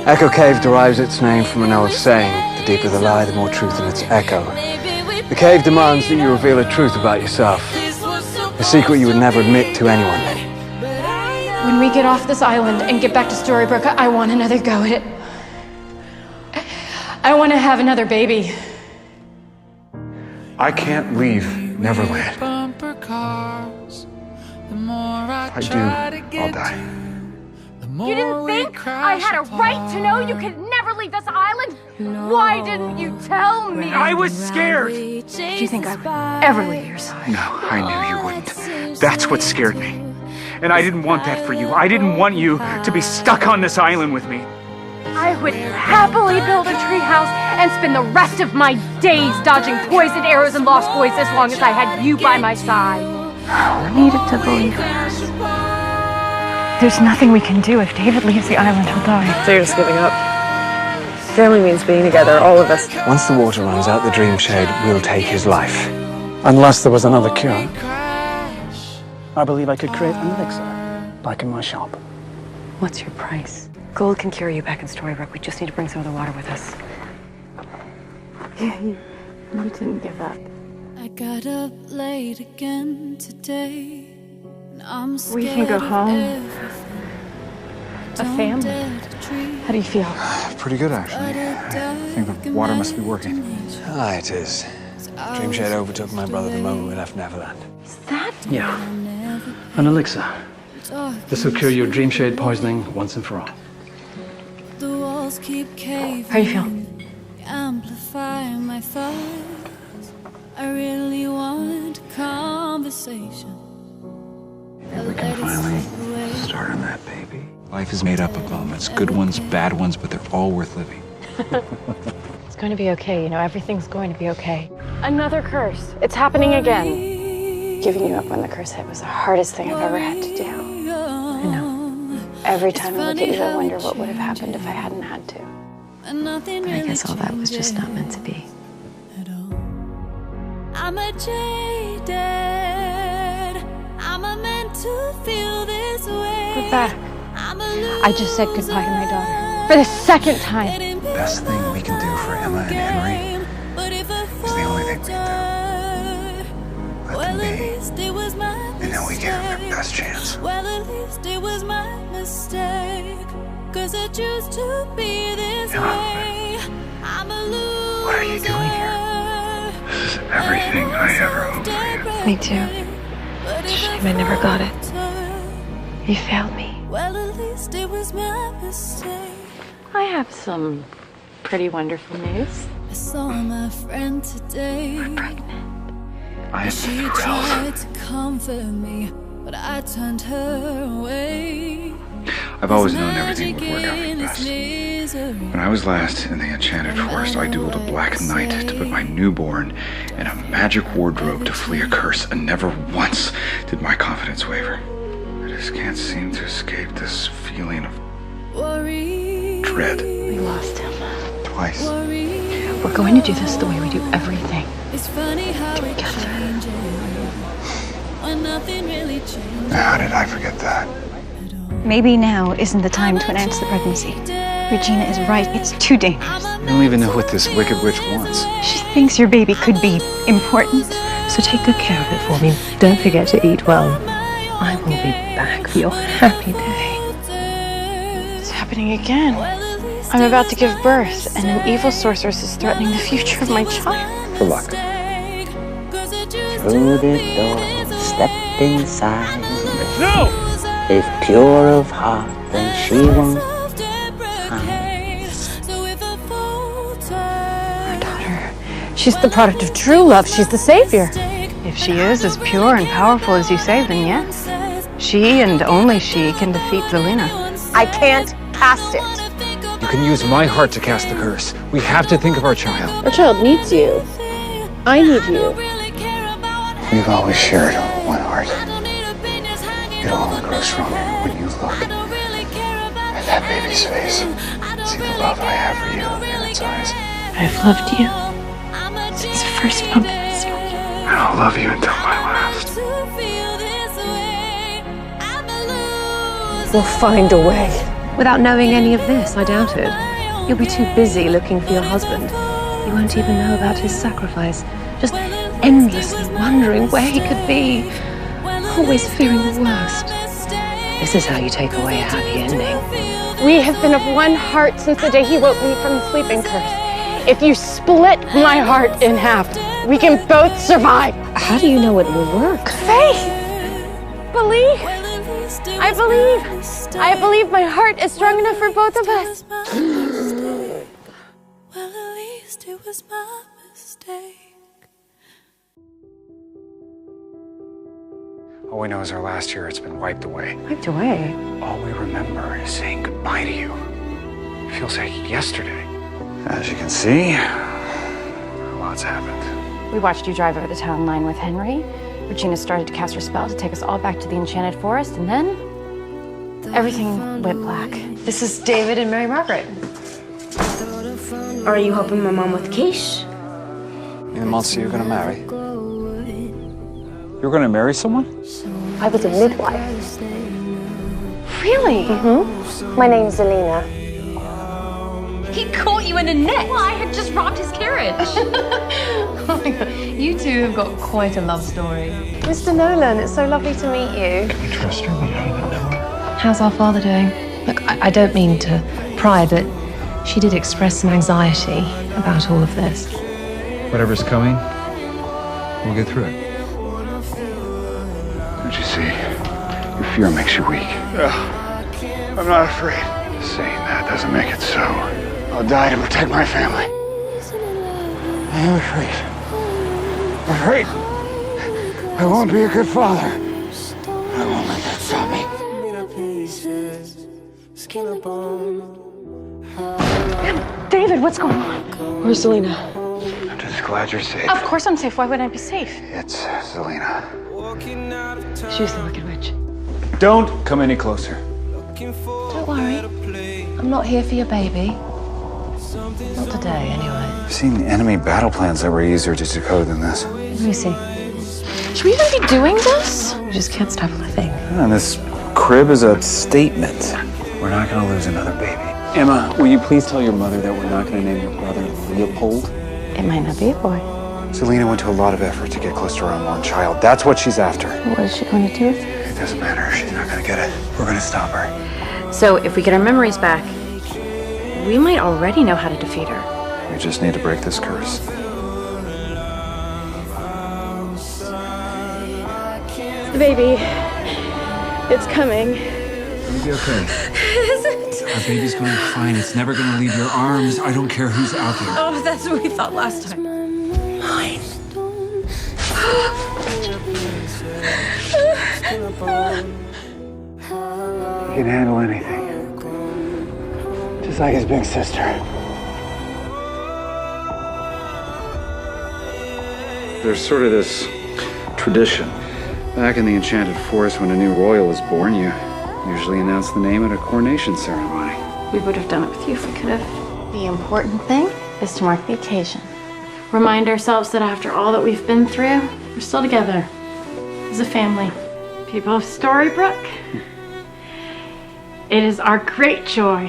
Speaker 17: Echo Cave derives its name from an old saying, the deeper the lie, the more truth in its echo. The cave demands that you reveal a truth about yourself. A secret you would never admit to anyone.
Speaker 2: When we get off this island and get back to Storybrooke, I want another go at it. I want to have another baby.
Speaker 3: I can't leave Neverland. If I do, I'll die.
Speaker 8: You didn't think I had a right to know you could never leave this island? Why didn't you tell me?
Speaker 6: I was scared.
Speaker 2: Did you think I would ever leave your side?
Speaker 6: No, I knew you wouldn't. That's what scared me. And I didn't want that for you. I didn't want you to be stuck on this island with me.
Speaker 8: I would happily build a treehouse and spend the rest of my days dodging poisoned arrows and lost boys as long as I had you by my side.
Speaker 2: We needed to believe in us. There's nothing we can do. If David leaves the island, he'll die.
Speaker 15: So you're just giving up? Family means being together, all of us.
Speaker 17: Once the water runs out, the dream shade will take his life. Unless there was another cure. I believe I could create an elixir, like in my shop.
Speaker 4: What's your price? Gold can cure you back in Storybrooke. We just need to bring some of the water with us.
Speaker 2: You didn't give up.
Speaker 12: I got up late again today.
Speaker 2: We can go home. A family. How do you feel?
Speaker 3: Pretty good, actually. I think the water must be working.
Speaker 17: Ah, it is. Dream shade overtook my brother the moment we left Neverland.
Speaker 2: Is that?
Speaker 18: Yeah. An elixir. This will cure your dream shade poisoning once and for all.
Speaker 12: The walls keep caving.
Speaker 2: How do you feel?
Speaker 12: Amplify my thoughts. I really want conversation.
Speaker 3: We can finally start on that, baby. Life is made up of moments, good ones, bad ones, but they're all worth living.
Speaker 2: It's going to be okay. You know, everything's going to be okay. Another curse. It's happening again. Giving you up when the curse hit was the hardest thing I've ever had to do. I know. Every time I look at you, I wonder what would have happened if I hadn't had to.
Speaker 4: But I guess all that was just not meant to be.
Speaker 12: I'm a jaded. I'm a meant to feel this way.
Speaker 2: We're back. I just said goodbye to my daughter. For the second time.
Speaker 3: Best thing we can do for Emma and Henry is the only thing we can do. Let them be, and then we give them their best chance.
Speaker 12: Well, at least it was my mistake. 'Cause I choose to be this way. I'm a loser.
Speaker 3: What are you doing here? This is everything I ever hoped for you.
Speaker 1: Me too. It's a shame I never got it. You failed me.
Speaker 12: Well, at least it was my mistake.
Speaker 2: I have some pretty wonderful news.
Speaker 12: I saw my friend today.
Speaker 2: We're pregnant.
Speaker 3: I am
Speaker 12: She
Speaker 3: thrilled.
Speaker 12: tried to comfort me, but I turned her away.
Speaker 3: I've always known everything would work out for the best. When I was last in the Enchanted Forest, I dueled a Black Knight to put my newborn in a magic wardrobe to flee a curse, and never once did my confidence waver. I just can't seem to escape this feeling of dread.
Speaker 2: We lost him.
Speaker 3: Twice.
Speaker 2: We're going to do this the way we do everything.
Speaker 12: It's funny how it changes when nothing really changes.
Speaker 3: How did I forget that?
Speaker 8: Maybe now isn't the time to announce the pregnancy. Regina is right. It's too dangerous.
Speaker 3: You don't even know what this wicked witch wants.
Speaker 8: She thinks your baby could be important.
Speaker 1: So take good care of it for me. Don't forget to eat well. I will be back for your happy day.
Speaker 2: It's happening again. I'm about to give birth, and an evil sorceress is threatening the future of my child.
Speaker 3: For luck.
Speaker 10: Through the door, stepped inside.
Speaker 6: No!
Speaker 10: If pure of heart, then she won't hide.
Speaker 2: Our daughter. She's the product of true love. She's the savior. If she is as pure and powerful as you say, then yes. She and only she can defeat Zelina.
Speaker 7: I can't cast it.
Speaker 3: You can use my heart to cast the curse. We have to think of our child.
Speaker 15: Our child needs you. I need you.
Speaker 3: We've always shared one heart. It only grows stronger when you look at that baby's face. See the love I have for you in its eyes.
Speaker 1: I've loved you since the first moment I saw you.
Speaker 3: And I'll love you until my last.
Speaker 7: We'll find a way.
Speaker 1: Without knowing any of this, I doubt it. You'll be too busy looking for your husband. You won't even know about his sacrifice. Just endlessly wondering where he could be. Always fearing the worst. This is how you take away a happy ending.
Speaker 2: We have been of one heart since the day he woke me from the sleeping curse. If you split my heart in half, we can both survive.
Speaker 1: How do you know it will work?
Speaker 2: Faith! Believe! I believe! I believe my heart is strong enough for both of us.
Speaker 12: Well, at least it was my mistake.
Speaker 3: All we know is our last year, it's been wiped away.
Speaker 1: Wiped away?
Speaker 3: All we remember is saying goodbye to you. It feels like yesterday. As you can see, a lot's happened.
Speaker 2: We watched you drive over the town line with Henry. Regina started to cast her spell to take us all back to the Enchanted Forest, and then everything went black.
Speaker 4: This is David and Mary Margaret. Are you helping my mom with quiche?
Speaker 3: You the monster you're gonna marry? You're gonna marry someone?
Speaker 7: I was a midwife.
Speaker 2: Really?
Speaker 7: My name's Zelina.
Speaker 8: He caught you in a net. Well, I had just robbed his carriage. Oh my God. You two have got quite a love story.
Speaker 2: Mr. Nolan, it's so lovely to meet you.
Speaker 3: Can we trust her? We haven't know her.
Speaker 1: How's our father doing? Look, I don't mean to pry, but she did express some anxiety about all of this.
Speaker 3: Whatever's coming, we'll get through it. Don't you see? Your fear makes you weak.
Speaker 6: I'm not afraid.
Speaker 3: Saying that doesn't make it so.
Speaker 6: I'll die to protect my family.
Speaker 16: I am afraid. I'm afraid. I won't be a good father. I won't make that stop me.
Speaker 2: David, what's going on?
Speaker 1: Where's Zelina?
Speaker 3: I'm just glad you're safe.
Speaker 2: Of course I'm safe. Why wouldn't I be safe?
Speaker 3: It's Zelina.
Speaker 1: She's the wicked witch.
Speaker 3: Don't come any closer.
Speaker 1: Don't worry. I'm not here for your baby. Not today, anyway.
Speaker 3: I've seen enemy battle plans that were easier to decode than this.
Speaker 1: Let me see.
Speaker 2: Should we even be doing this?
Speaker 1: We just can't stop laughing.
Speaker 3: And this crib is a statement. We're not gonna lose another baby. Emma, will you please tell your mother that we're not gonna name your brother Leopold?
Speaker 2: It might not be a boy.
Speaker 3: Zelina went to a lot of effort to get close to her unborn child. That's what she's after.
Speaker 2: What is she going to do?
Speaker 3: It doesn't matter. She's not gonna get it. We're gonna stop her.
Speaker 2: So if we get our memories back, we might already know how to defeat her.
Speaker 3: We just need to break this curse.
Speaker 2: The baby. It's coming.
Speaker 3: It'll be okay. Our baby's gonna be fine. It's never gonna leave your arms. I don't care who's out there.
Speaker 1: Oh, that's what we thought last time. Mine.
Speaker 16: He can handle anything. Just like his big sister.
Speaker 3: There's sort of this tradition. Back in the Enchanted Forest, when a new royal is born, you usually announce the name at a coronation ceremony.
Speaker 2: We would have done it with you if we could have. The important thing is to mark the occasion. Remind ourselves that after all that we've been through, we're still together as a family. People of Storybrooke, It is our great joy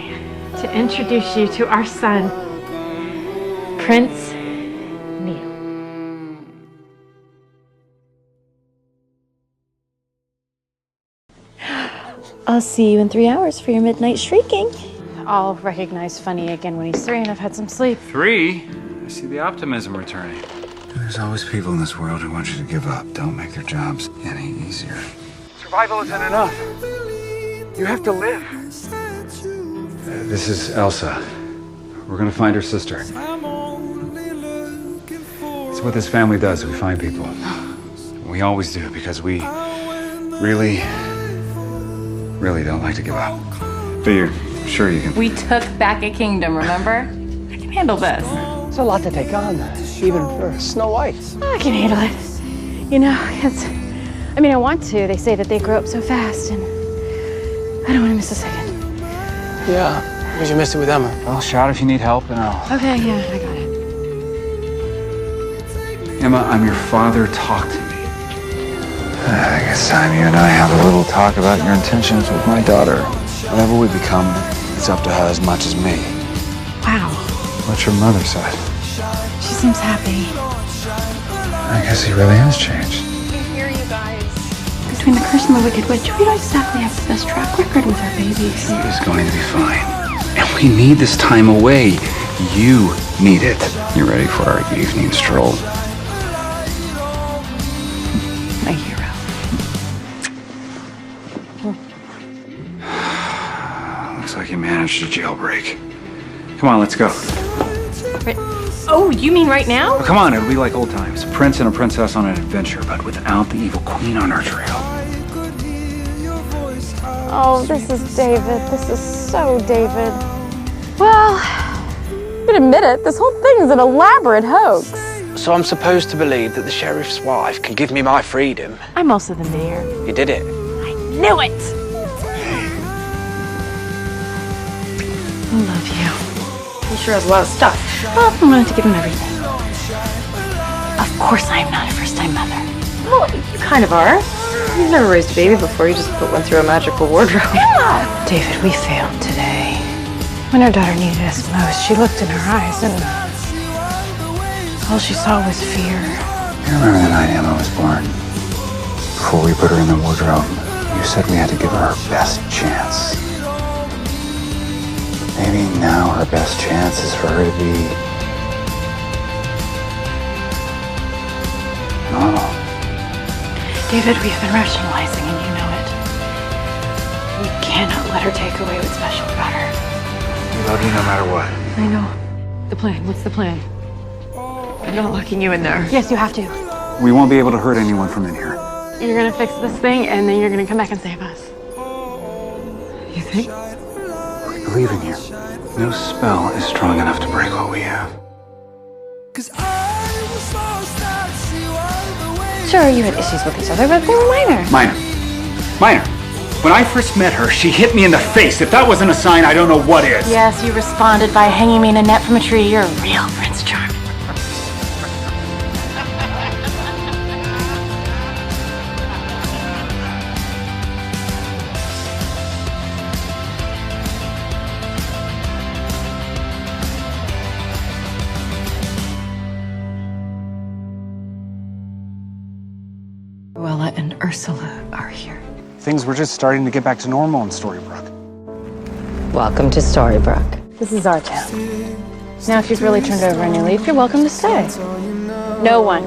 Speaker 2: to introduce you to our son, Prince Neil.
Speaker 8: I'll see you in 3 hours for your midnight shrieking. I'll recognize Funny again when he's 3 and I've had some sleep.
Speaker 3: 3? I see the optimism returning. There's always people in this world who want you to give up. Don't make their jobs any easier.
Speaker 17: Survival isn't enough. You have to live.
Speaker 3: This is Elsa. We're gonna find her sister. It's what this family does. We find people. We always do because we really don't like to give up. But you're sure you can?
Speaker 2: We took back a kingdom, remember? I can handle this.
Speaker 17: It's a lot to take on, even for Snow White.
Speaker 8: I can handle it. You know, I want to. They say that they grow up so fast, and I don't want to miss a second.
Speaker 17: Yeah, because you missed it with Emma.
Speaker 3: Well, shout if you need help, and I'll...
Speaker 8: Okay, yeah, I got it.
Speaker 3: Emma, I'm your father. Talk to me. I guess time you and I have a little talk about your intentions with my daughter. Whatever we become, it's up to her as much as me.
Speaker 8: Wow.
Speaker 3: What's your mother say?
Speaker 8: She seems happy.
Speaker 3: I guess he really has changed.
Speaker 8: I hear you guys. Between the curse and the wicked witch, we don't exactly have the best track record with our babies.
Speaker 3: He is going to be fine. And we need this time away. You need it. You ready for our evening stroll?
Speaker 8: My hero.
Speaker 3: Looks like you managed to jailbreak. Come on, let's go.
Speaker 2: Oh, you mean right now?
Speaker 3: Oh, come on, it'll be like old times. A prince and a princess on an adventure, but without the evil queen on our trail.
Speaker 8: Oh, this is David. This is so David. Well, I can admit it, this whole thing is an elaborate hoax.
Speaker 17: So I'm supposed to believe that the sheriff's wife can give me my freedom.
Speaker 8: I'm also the mayor.
Speaker 17: You did it.
Speaker 8: I knew it! I love you.
Speaker 2: He sure has a lot of stuff.
Speaker 8: Well, I wanted to give him everything. Of course I am not a first-time mother.
Speaker 2: Well, you kind of are. You've never raised a baby before. You just put one through a magical wardrobe.
Speaker 8: Yeah. David, we failed today. When our daughter needed us most, she looked in her eyes and all she saw was fear.
Speaker 3: You remember the night Emma was born? Before we put her in the wardrobe, you said we had to give her her best chance. Maybe now her best chance is for her to be normal.
Speaker 8: David, we've been rationalizing and you know it. We cannot let her take away what's special about her.
Speaker 3: We love you no matter what.
Speaker 8: I know. The plan. What's the plan?
Speaker 2: I'm not locking you in there.
Speaker 8: Yes, you have to.
Speaker 3: We won't be able to hurt anyone from in here.
Speaker 8: You're gonna fix this thing and then you're gonna come back and save us.
Speaker 2: You think?
Speaker 3: We believe in you. No spell is strong enough to break what we have.
Speaker 8: Sure, you had issues with each other, but they were minor.
Speaker 3: Minor. When I first met her, she hit me in the face. If that wasn't a sign, I don't know what is.
Speaker 8: Yes, you responded by hanging me in a net from a tree. You're a real Prince Charming.
Speaker 4: Luella and Ursula are here.
Speaker 17: Things were just starting to get back to normal in Storybrooke.
Speaker 7: Welcome to Storybrooke.
Speaker 8: This is our town. Now, if you've really turned over a new leaf, you're welcome to stay. No one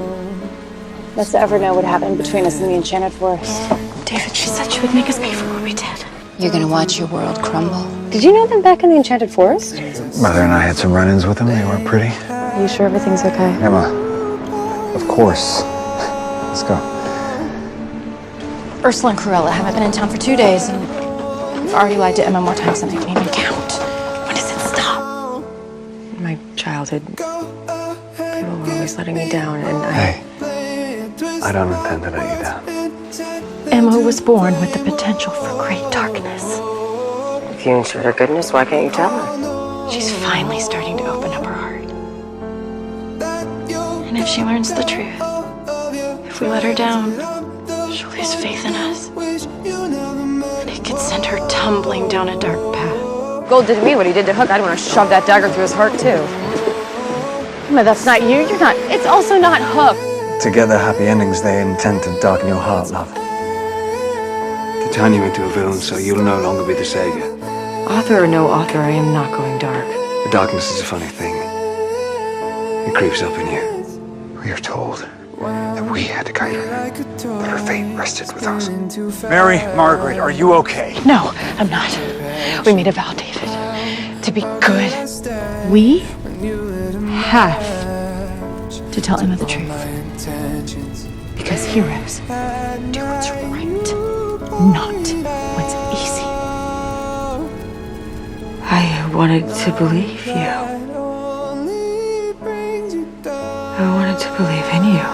Speaker 8: must ever know what happened between us in the Enchanted Forest. David, she said she would make us pay for what we did.
Speaker 13: You're gonna watch your world crumble.
Speaker 7: Did you know them back in the Enchanted Forest?
Speaker 3: Mother and I had some run-ins with them. They weren't pretty.
Speaker 7: Are you sure everything's okay?
Speaker 3: Emma, of course. Let's go.
Speaker 8: Ursula and Cruella haven't been in town for 2 days, and we've already lied to Emma more times than I can even count. When does it stop?
Speaker 4: In my childhood, people were always letting me down, and
Speaker 3: Hey, I don't intend to let you down.
Speaker 8: Emma was born with the potential for great darkness.
Speaker 4: If you ensured her goodness, why can't you tell her?
Speaker 8: She's finally starting to open up her heart. And if she learns the truth, if we let her down, she'll lose faith in us. And it gets
Speaker 2: send her tumbling down a dark path.
Speaker 15: Gold did to me what he did to Hook. I'd want to shove that dagger through his heart, too.
Speaker 2: But that's not you. You're not. It's also not Hook.
Speaker 17: To get their happy endings, they intend to darken your heart, love.
Speaker 3: To turn you into a villain so you'll no longer be the savior.
Speaker 15: Author or no author, I am not going dark.
Speaker 3: The darkness is a funny thing. It creeps up in you.
Speaker 6: We are told that we had to guide her, but her fate rested with us. Mary, Margaret, are you okay?
Speaker 2: No, I'm not. We made a vow, David, to be good. We have to tell Emma the truth. Because heroes do what's right, not what's easy.
Speaker 15: I wanted to believe you. I wanted to believe in you.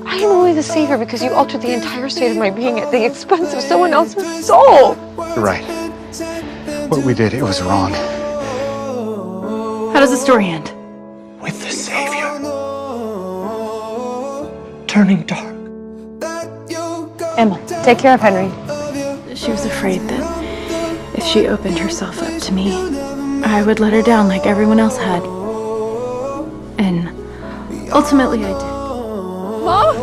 Speaker 15: I am only the savior because you altered the entire state of my being at the expense of someone else's soul.
Speaker 6: You're right. What we did, it was wrong.
Speaker 2: How does the story end?
Speaker 6: With the Savior turning dark.
Speaker 2: Emma.
Speaker 15: Take care of Henry.
Speaker 2: She was afraid that if she opened herself up to me, I would let her down like everyone else had. And ultimately I did.
Speaker 15: Mom?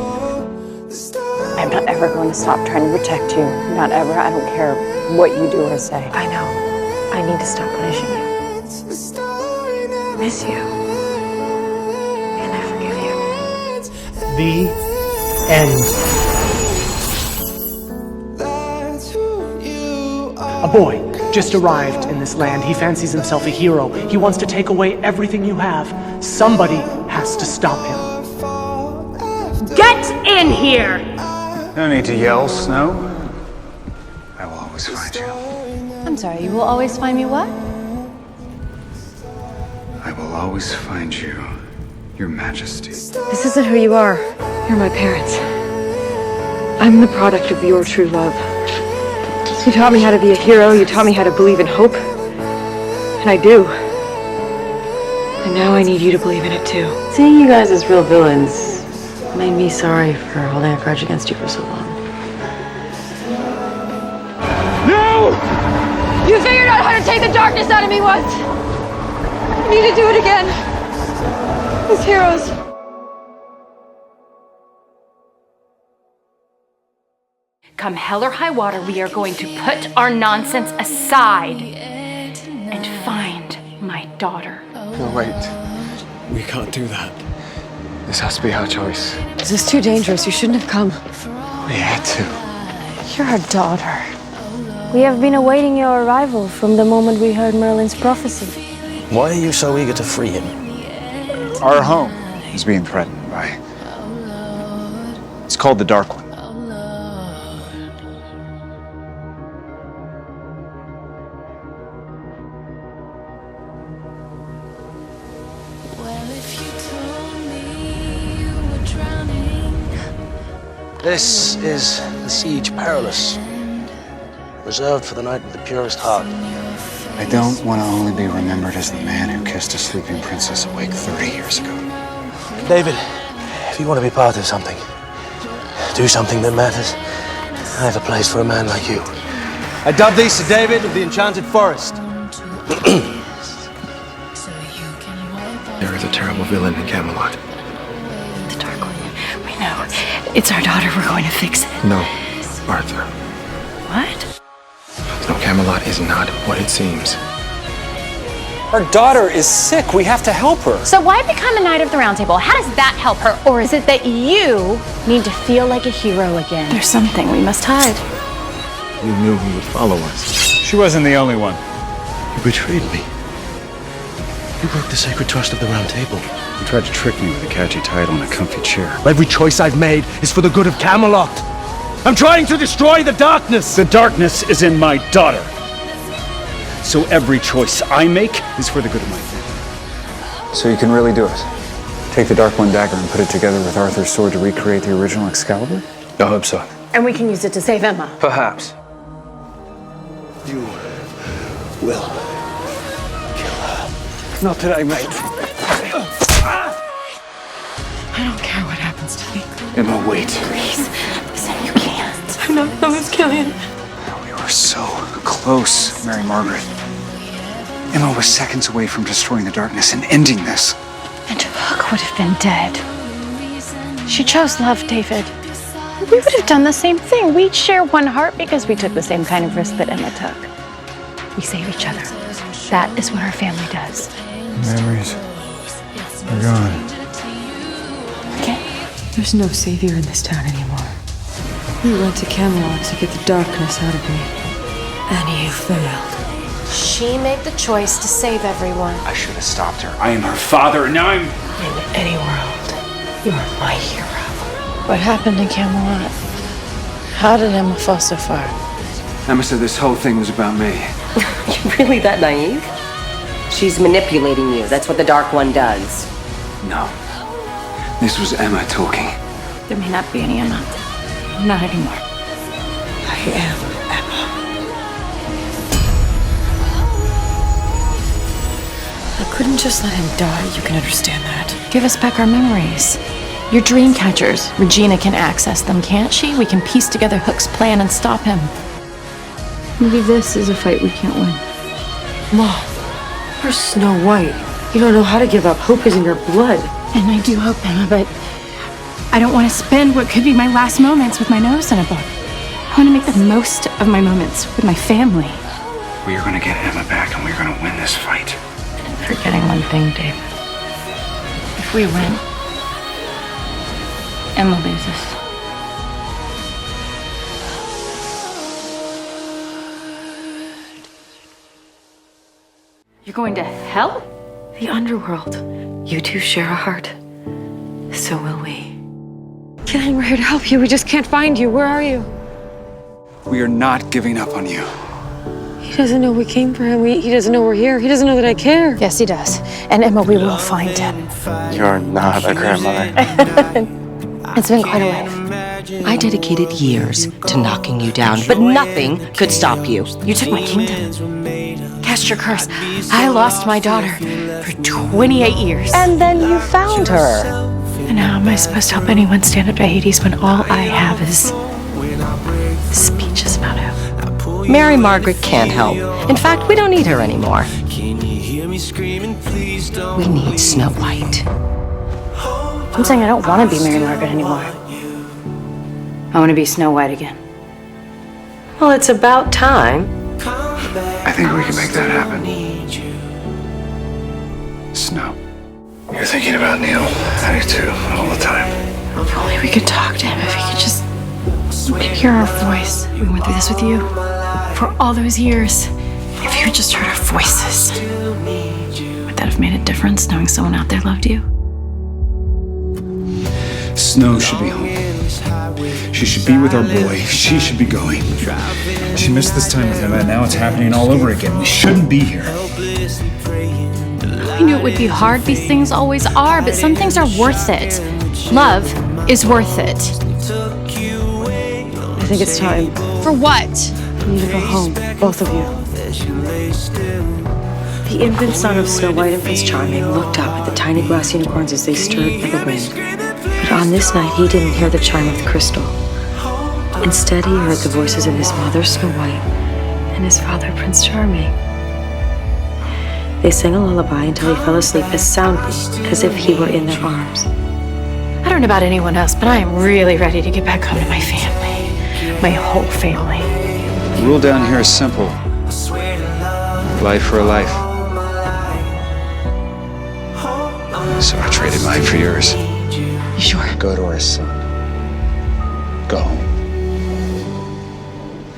Speaker 15: I'm not ever going to stop trying to protect you. Not ever. I don't care what you do or say. I know. I need to stop punishing you. I miss you. And I forgive you.
Speaker 10: The end. A boy just arrived in this land. He fancies himself a hero. He wants to take away everything you have. Somebody has to stop him.
Speaker 2: Get in here!
Speaker 6: No need to yell, Snow. I will always find you.
Speaker 8: I'm sorry, you will always find me what?
Speaker 3: I will always find you, Your Majesty.
Speaker 4: This isn't who you are. You're my parents. I'm the product of your true love. You taught me how to be a hero. You taught me how to believe in hope. And I do. And now I need you to believe in it too.
Speaker 15: Seeing you guys as real villains made me sorry for holding a grudge against you for so long.
Speaker 6: No!
Speaker 15: You figured out how to take the darkness out of me once! You need to do it again. As heroes.
Speaker 2: Come hell or high water, we are going to put our nonsense aside and find my daughter.
Speaker 6: No, wait. We can't do that. This has to be our choice.
Speaker 15: This is too dangerous. You shouldn't have come.
Speaker 6: We had to.
Speaker 15: You're our daughter.
Speaker 14: We have been awaiting your arrival from the moment we heard Merlin's prophecy.
Speaker 19: Why are you so eager to free him?
Speaker 6: Our home is being threatened by... It's called the Dark One.
Speaker 19: This is the Siege Perilous, reserved for the knight with the purest heart.
Speaker 3: I don't want to only be remembered as the man who kissed a sleeping princess awake 30 years ago.
Speaker 19: David, if you want to be part of something, do something that matters. I have a place for a man like you.
Speaker 10: I dub thee Sir David of the Enchanted Forest.
Speaker 11: There is a terrible villain in Camelot.
Speaker 2: The Dark One. We know. It's our daughter. We're going to fix it.
Speaker 11: No, Arthur.
Speaker 2: What?
Speaker 11: No, Camelot is not what it seems.
Speaker 17: Our daughter is sick. We have to help her.
Speaker 8: So why become a Knight of the Round Table? How does that help her? Or is it that you need to feel like a hero again?
Speaker 2: There's something we must hide.
Speaker 11: You knew he would follow us.
Speaker 6: She wasn't the only one.
Speaker 19: You betrayed me. You broke the sacred trust of the Round Table.
Speaker 3: You tried to trick me with a catchy title and a comfy chair.
Speaker 19: Every choice I've made is for the good of Camelot. I'm trying to destroy the darkness.
Speaker 6: The darkness is in my daughter. So every choice I make is for the good of my family.
Speaker 3: So you can really do it? Take the Dark One dagger and put it together with Arthur's sword to recreate the original Excalibur?
Speaker 11: I hope so.
Speaker 15: And we can use it to save Emma.
Speaker 11: Perhaps.
Speaker 19: You will kill her.
Speaker 17: Not today, mate.
Speaker 15: I don't care what happens to me.
Speaker 6: Emma, wait.
Speaker 2: Please. Listen, you can't.
Speaker 15: I'm not Thomas Killian.
Speaker 3: were so close, Mary Margaret. Emma was seconds away from destroying the darkness and ending this.
Speaker 2: And Hook would have been dead. She chose love, David. We would have done the same thing. We'd share one heart because we took the same kind of risk that Emma took. We save each other. That is what our family does.
Speaker 6: Memories are gone.
Speaker 20: There's no savior in this town anymore. You went to Camelot to get the darkness out of me. And you failed.
Speaker 2: She made the choice to save everyone.
Speaker 3: I should have stopped her. I am her father, and now I'm...
Speaker 20: In any world, you are my hero.
Speaker 2: What happened in Camelot? How did Emma fall so far?
Speaker 3: Emma said this whole thing was about me.
Speaker 7: You really that naive? She's manipulating you. That's what the Dark One does.
Speaker 3: No. This was Emma talking.
Speaker 2: There may not be any Emma. Not anymore.
Speaker 20: I am Emma. I couldn't just let him die. You can understand that.
Speaker 2: Give us back our memories. Your dream catchers. Regina can access them, can't she? We can piece together Hook's plan and stop him.
Speaker 20: Maybe this is a fight we can't win. Mom, you're Snow White. You don't know how to give up. Hope is in your blood.
Speaker 2: And I do hope, Emma, but I don't want to spend what could be my last moments with my nose in a book. I want to make the most of my moments with my family.
Speaker 3: We are going to get Emma back, and we're going to win this fight.
Speaker 2: Forgetting one thing, David. If we win, Emma loses. You're going to hell?
Speaker 20: The underworld. You two share a heart. So will we.
Speaker 15: Killing, we're here to help you. We just can't find you. Where are you?
Speaker 3: We are not giving up on you.
Speaker 15: He doesn't know we came for him. He doesn't know we're here. He doesn't know that I care.
Speaker 2: Yes, he does. And Emma, we will find him.
Speaker 11: You're not a grandmother.
Speaker 2: It's been quite a life.
Speaker 7: I dedicated years to knocking you down, but nothing could stop you.
Speaker 2: You took my kingdom. Cast your curse. I lost my daughter for 28 years.
Speaker 7: And then you found her.
Speaker 2: And how am I supposed to help anyone stand up to Hades when all I have is speeches about him?
Speaker 7: Mary Margaret can't help. In fact, we don't need her anymore. We need Snow White.
Speaker 2: I'm saying I don't want to be Mary Margaret anymore. I want to be Snow White again.
Speaker 7: Well, it's about time.
Speaker 3: I think we can make that happen. Snow. You're thinking about Neil. I do too, all the time.
Speaker 2: If only we could talk to him, if he could just hear our voice. We went through this with you for all those years. If you had just heard our voices, would that have made a difference, knowing someone out there loved you?
Speaker 3: Snow should be home. She should be with our boy. She should be going.
Speaker 6: She missed this time with him, and now it's happening all over again. We shouldn't be here.
Speaker 2: I knew it would be hard. These things always are, but some things are worth it. Love is worth it.
Speaker 15: I think it's time.
Speaker 2: For what?
Speaker 15: You need to go home, both of you. The infant son of Snow White and Prince Charming looked up at the tiny glass unicorns as they stirred by the wind. But on this night, he didn't hear the chime of the crystal. Instead, he heard the voices of his mother, Snow White, and his father, Prince Charming. They sang a lullaby until he fell asleep as soundly as if he were in their arms.
Speaker 2: I don't know about anyone else, but I am really ready to get back home to my family. My whole family.
Speaker 3: The rule down here is simple. Life for a life. So I traded mine for yours.
Speaker 2: You sure?
Speaker 3: Go to our son. Go home.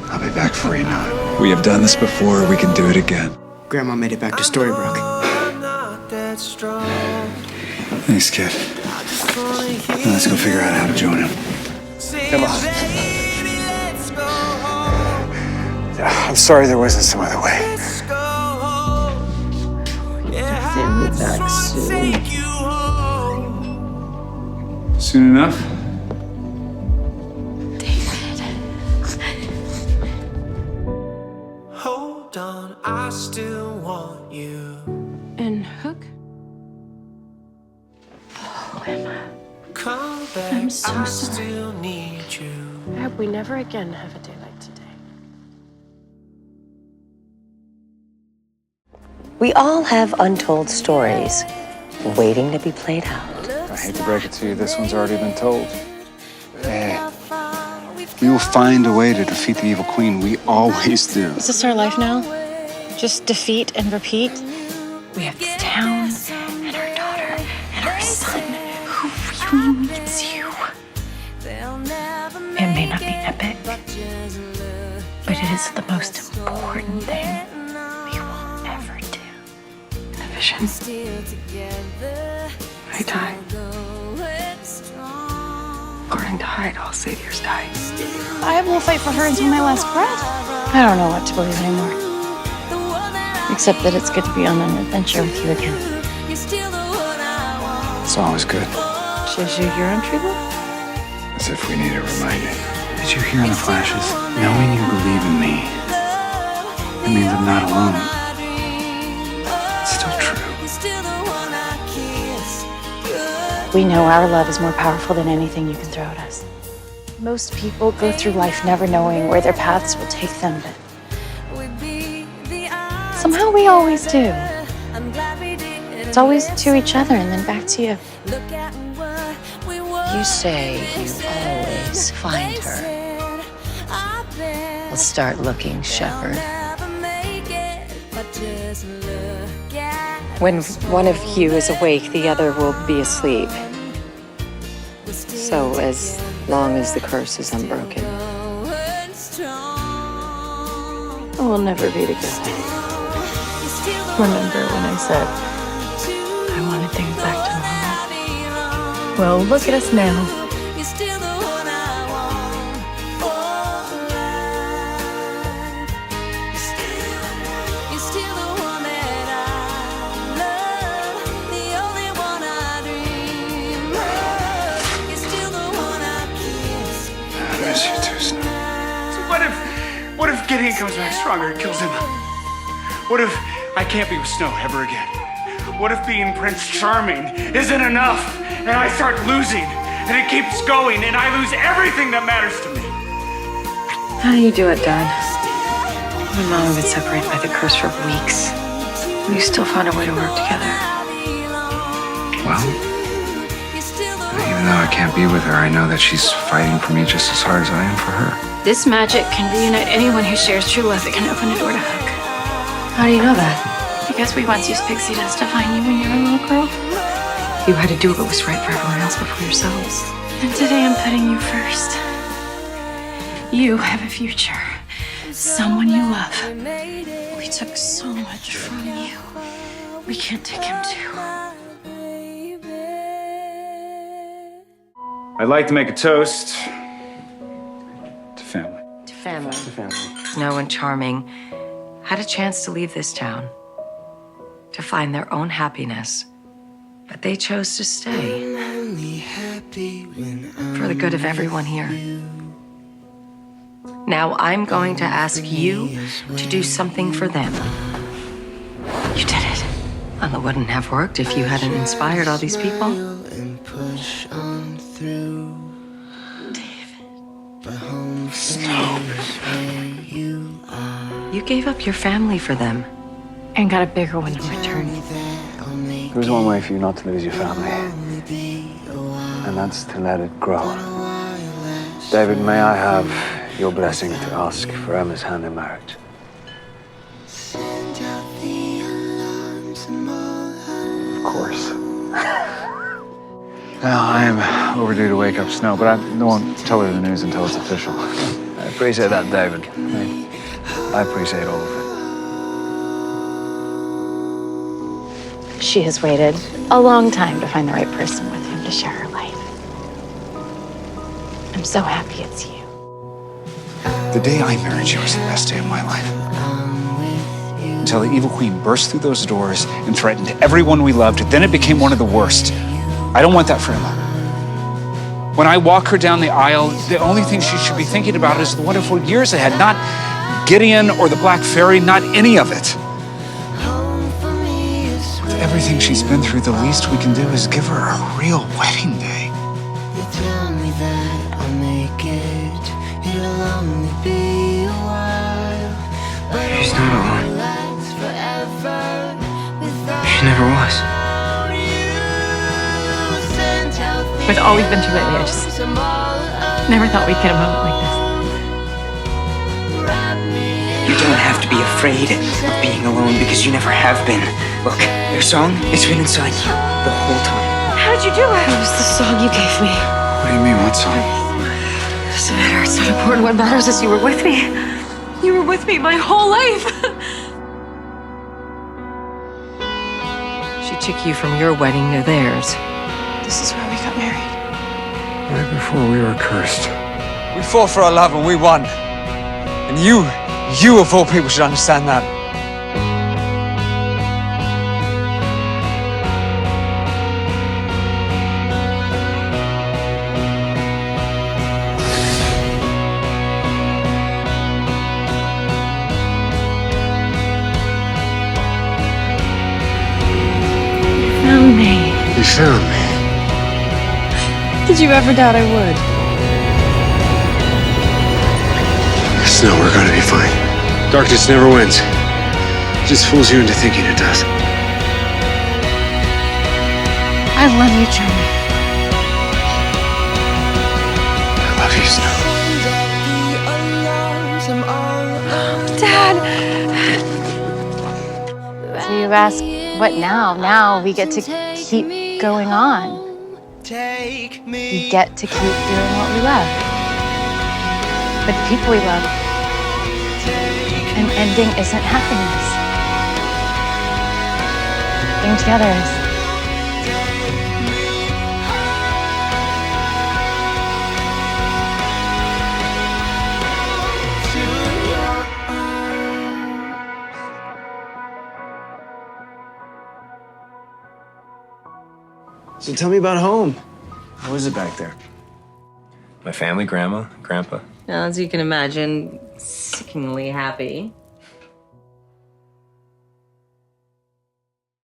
Speaker 3: I'll be back for you now. We have done this before. We can do it again.
Speaker 17: Grandma made it back to Storybrooke.
Speaker 3: Thanks, kid. Now let's go figure out how to join him.
Speaker 17: Come on. I'm sorry there wasn't some other way.
Speaker 15: Family back soon.
Speaker 3: Soon enough?
Speaker 12: Hold on, I still want you.
Speaker 2: And Hook? Oh, Emma.
Speaker 12: Come back,
Speaker 2: I'm so
Speaker 12: I
Speaker 2: sorry.
Speaker 12: still need you.
Speaker 2: I hope we never again have a day like today.
Speaker 7: We all have untold stories waiting to be played out.
Speaker 3: I hate to break it to you, this one's already been told. We will find a way to defeat the evil queen. We always do.
Speaker 2: Is this our life now? Just defeat and repeat? We have this town and our daughter and our son who really needs you. It may not be epic, but it is the most important thing we will ever do.
Speaker 1: In a vision, I die. According to Hyde, all saviors die.
Speaker 8: I will fight for her until my last breath. I don't know what to believe anymore. Except that it's good to be on an adventure with you again.
Speaker 3: It's always good.
Speaker 1: Shows you your own true love?
Speaker 3: As if we need a reminder. Did you hear in the flashes? Knowing you believe in me, it means I'm not alone. It's still true.
Speaker 8: We know our love is more powerful than anything you can throw at us. Most people go through life never knowing where their paths will take them, but somehow we always do. It's always to each other and then back to you.
Speaker 7: You say you always find her. We'll start looking, Shepard.
Speaker 4: When one of you is awake, the other will be asleep. So as long as the curse is unbroken.
Speaker 1: We'll never be together. Remember when I said I wanted things back to normal? Well, look at us now.
Speaker 6: What if Gideon comes back stronger and kills him? What if I can't be with Snow ever again? What if being Prince Charming isn't enough and I start losing and it keeps going and I lose everything that matters to me?
Speaker 4: How do you do it, Dad? Me and Mom have been separated by the curse for weeks. We still found a way to work together.
Speaker 3: Well, even though I can't be with her, I know that she's fighting for me just as hard as I am for her.
Speaker 8: This magic can reunite anyone who shares true love. It can open a door to Hook.
Speaker 4: How do you know that?
Speaker 8: Because we once used pixie dust to find you when you were a little girl.
Speaker 4: You had to do what was right for everyone else before yourselves.
Speaker 8: And today I'm putting you first. You have a future. Someone you love. We took so much from you. We can't take him too.
Speaker 3: I'd like to make a toast to family.
Speaker 7: To family.
Speaker 3: To family.
Speaker 7: Snow and Charming had a chance to leave this town, to find their own happiness, but they chose to stay for the good of everyone here. Now I'm going to ask you to do something for them. You did it. And it wouldn't have worked if you hadn't inspired all these people.
Speaker 3: Snow.
Speaker 7: You gave up your family for them.
Speaker 8: And got a bigger one in return.
Speaker 17: There's one way for you not to lose your family, and that's to let it grow. David, may I have your blessing to ask for Emma's hand in marriage?
Speaker 3: Of course. Well, I am overdue to wake up Snow, but I won't tell her the news until it's official.
Speaker 17: I appreciate that, David. I appreciate all of it.
Speaker 8: She has waited a long time to find the right person with him to share her life. I'm so happy it's you.
Speaker 3: The day I married you was the best day of my life. Until the evil queen burst through those doors and threatened everyone we loved, then it became one of the worst. I don't want that for Emma. When I walk her down the aisle, the only thing she should be thinking about is the wonderful years ahead, not Gideon or the Black Fairy, not any of it. With everything she's been through, the least we can do is give her a real wedding day.
Speaker 12: You tell me that I'll make it. It'll only be a while. But
Speaker 3: she's not alone.
Speaker 12: Last forever.
Speaker 2: With all we've been through lately, I just never thought we'd get a moment like this.
Speaker 21: You don't have to be afraid of being alone because you never have been. Look, your song, it's been inside you the whole time.
Speaker 1: How did you do it? It was the song you gave me.
Speaker 3: What do you mean, what song?
Speaker 1: Doesn't matter. It's not important. What matters is you were with me. You were with me my whole life.
Speaker 7: She took you from your wedding to theirs.
Speaker 8: This is where we got married.
Speaker 3: Right before we were cursed.
Speaker 17: We fought for our love and we won. And you of all people should understand that.
Speaker 2: Found me.
Speaker 3: You found me.
Speaker 2: Did you ever doubt I would?
Speaker 3: Snow, we're gonna be fine. Darkness never wins. It just fools you into thinking it does.
Speaker 2: I love you, Charlie.
Speaker 3: I love you, Snow.
Speaker 2: Dad!
Speaker 8: So you ask, what now? Now we get to keep going on. We get to keep doing what we love. With the people we love. An ending isn't happiness. Being together is.
Speaker 17: So tell me about home. How is it back there?
Speaker 11: My family, grandma, grandpa.
Speaker 7: As you can imagine, sickeningly happy.